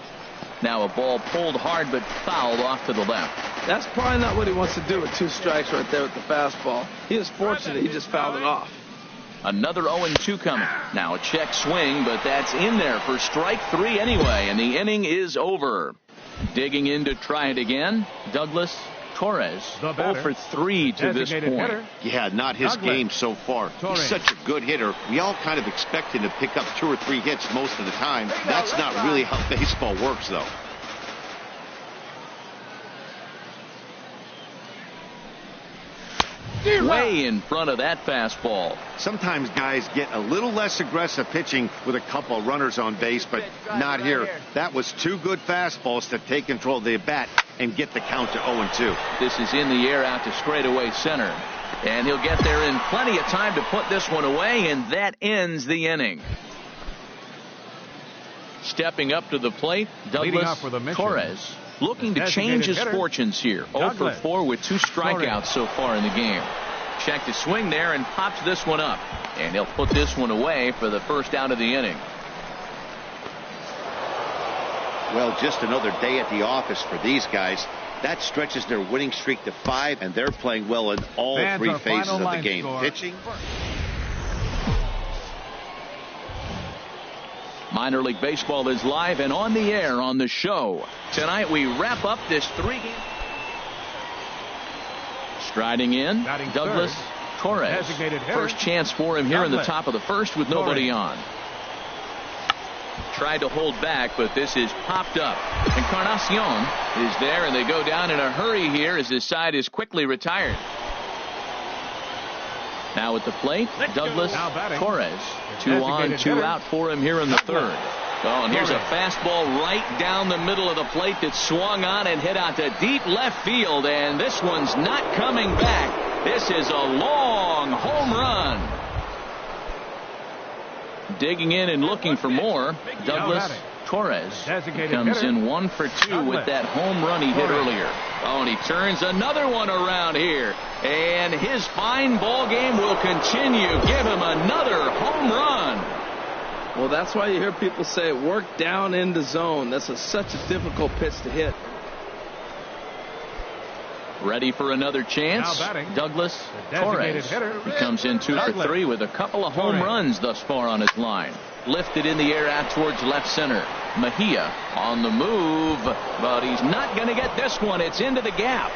Now a ball pulled hard but fouled off to the left. That's probably not what he wants to do with 2 strikes right there with the fastball. He is fortunate he just fouled it off. Another 0-2 coming. Now a check swing, but that's in there for strike 3 anyway, and the inning is over. Digging in to try it again, Douglas Torres, 0 for 3 to this point. Yeah, not his game so far. He's such a good hitter. We all kind of expect him to pick up 2 or 3 hits most of the time. That's not really how baseball works, though. Way in front of that fastball. Sometimes guys get a little less aggressive pitching with a couple of runners on base, but not here. That was 2 good fastballs to take control of the bat and get the count to 0-2. This is in the air out to straightaway center. And he'll get there in plenty of time to put this one away, and that ends the inning. Stepping up to the plate, Douglas Torres. Looking to change his fortunes here. 0 for 4 with 2 strikeouts so far in the game. Checked his swing there and pops this one up. And he'll put this one away for the first out of the inning. Well, just another day at the office for these guys. That stretches their winning streak to 5, and they're playing well in all 3 phases of the game. Pitching. Minor League Baseball is live and on the air on the show. Tonight we wrap up this 3-game. Striding in, Douglas Torres. First chance for him here in the top of the first with nobody on. Tried to hold back, but this is popped up. Encarnacion is there, and they go down in a hurry here as this side is quickly retired. Now at the plate, Douglas Torres. 2 on, 2 out for him here in the 3rd. Oh, and here's a fastball right down the middle of the plate that swung on and hit out to deep left field, and this one's not coming back. This is a long home run. Digging in and looking for more, Douglas Torres comes in 1 for 2 with that home run he hit earlier. Oh, and he turns another one around here. And his fine ball game will continue. Give him another home run. Well, that's why you hear people say work down in the zone. That's such a difficult pitch to hit. Ready for another chance, Douglas Torres. He comes in 2 for 3 with a couple of home runs thus far on his line. Lifted in the air out towards left center. Mejia on the move, but he's not going to get this one. It's into the gap.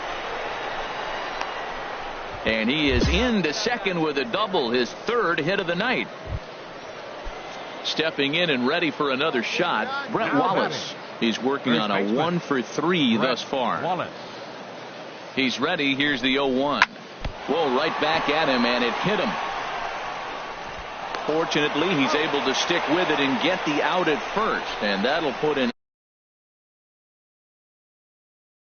And he is into second with a double, his 3rd hit of the night. Stepping in and ready for another shot, Brett Wallace. He's working on a 1 for 3 thus far. He's ready. Here's the 0-1. Whoa, right back at him, and it hit him. Fortunately, he's able to stick with it and get the out at first, and that'll put an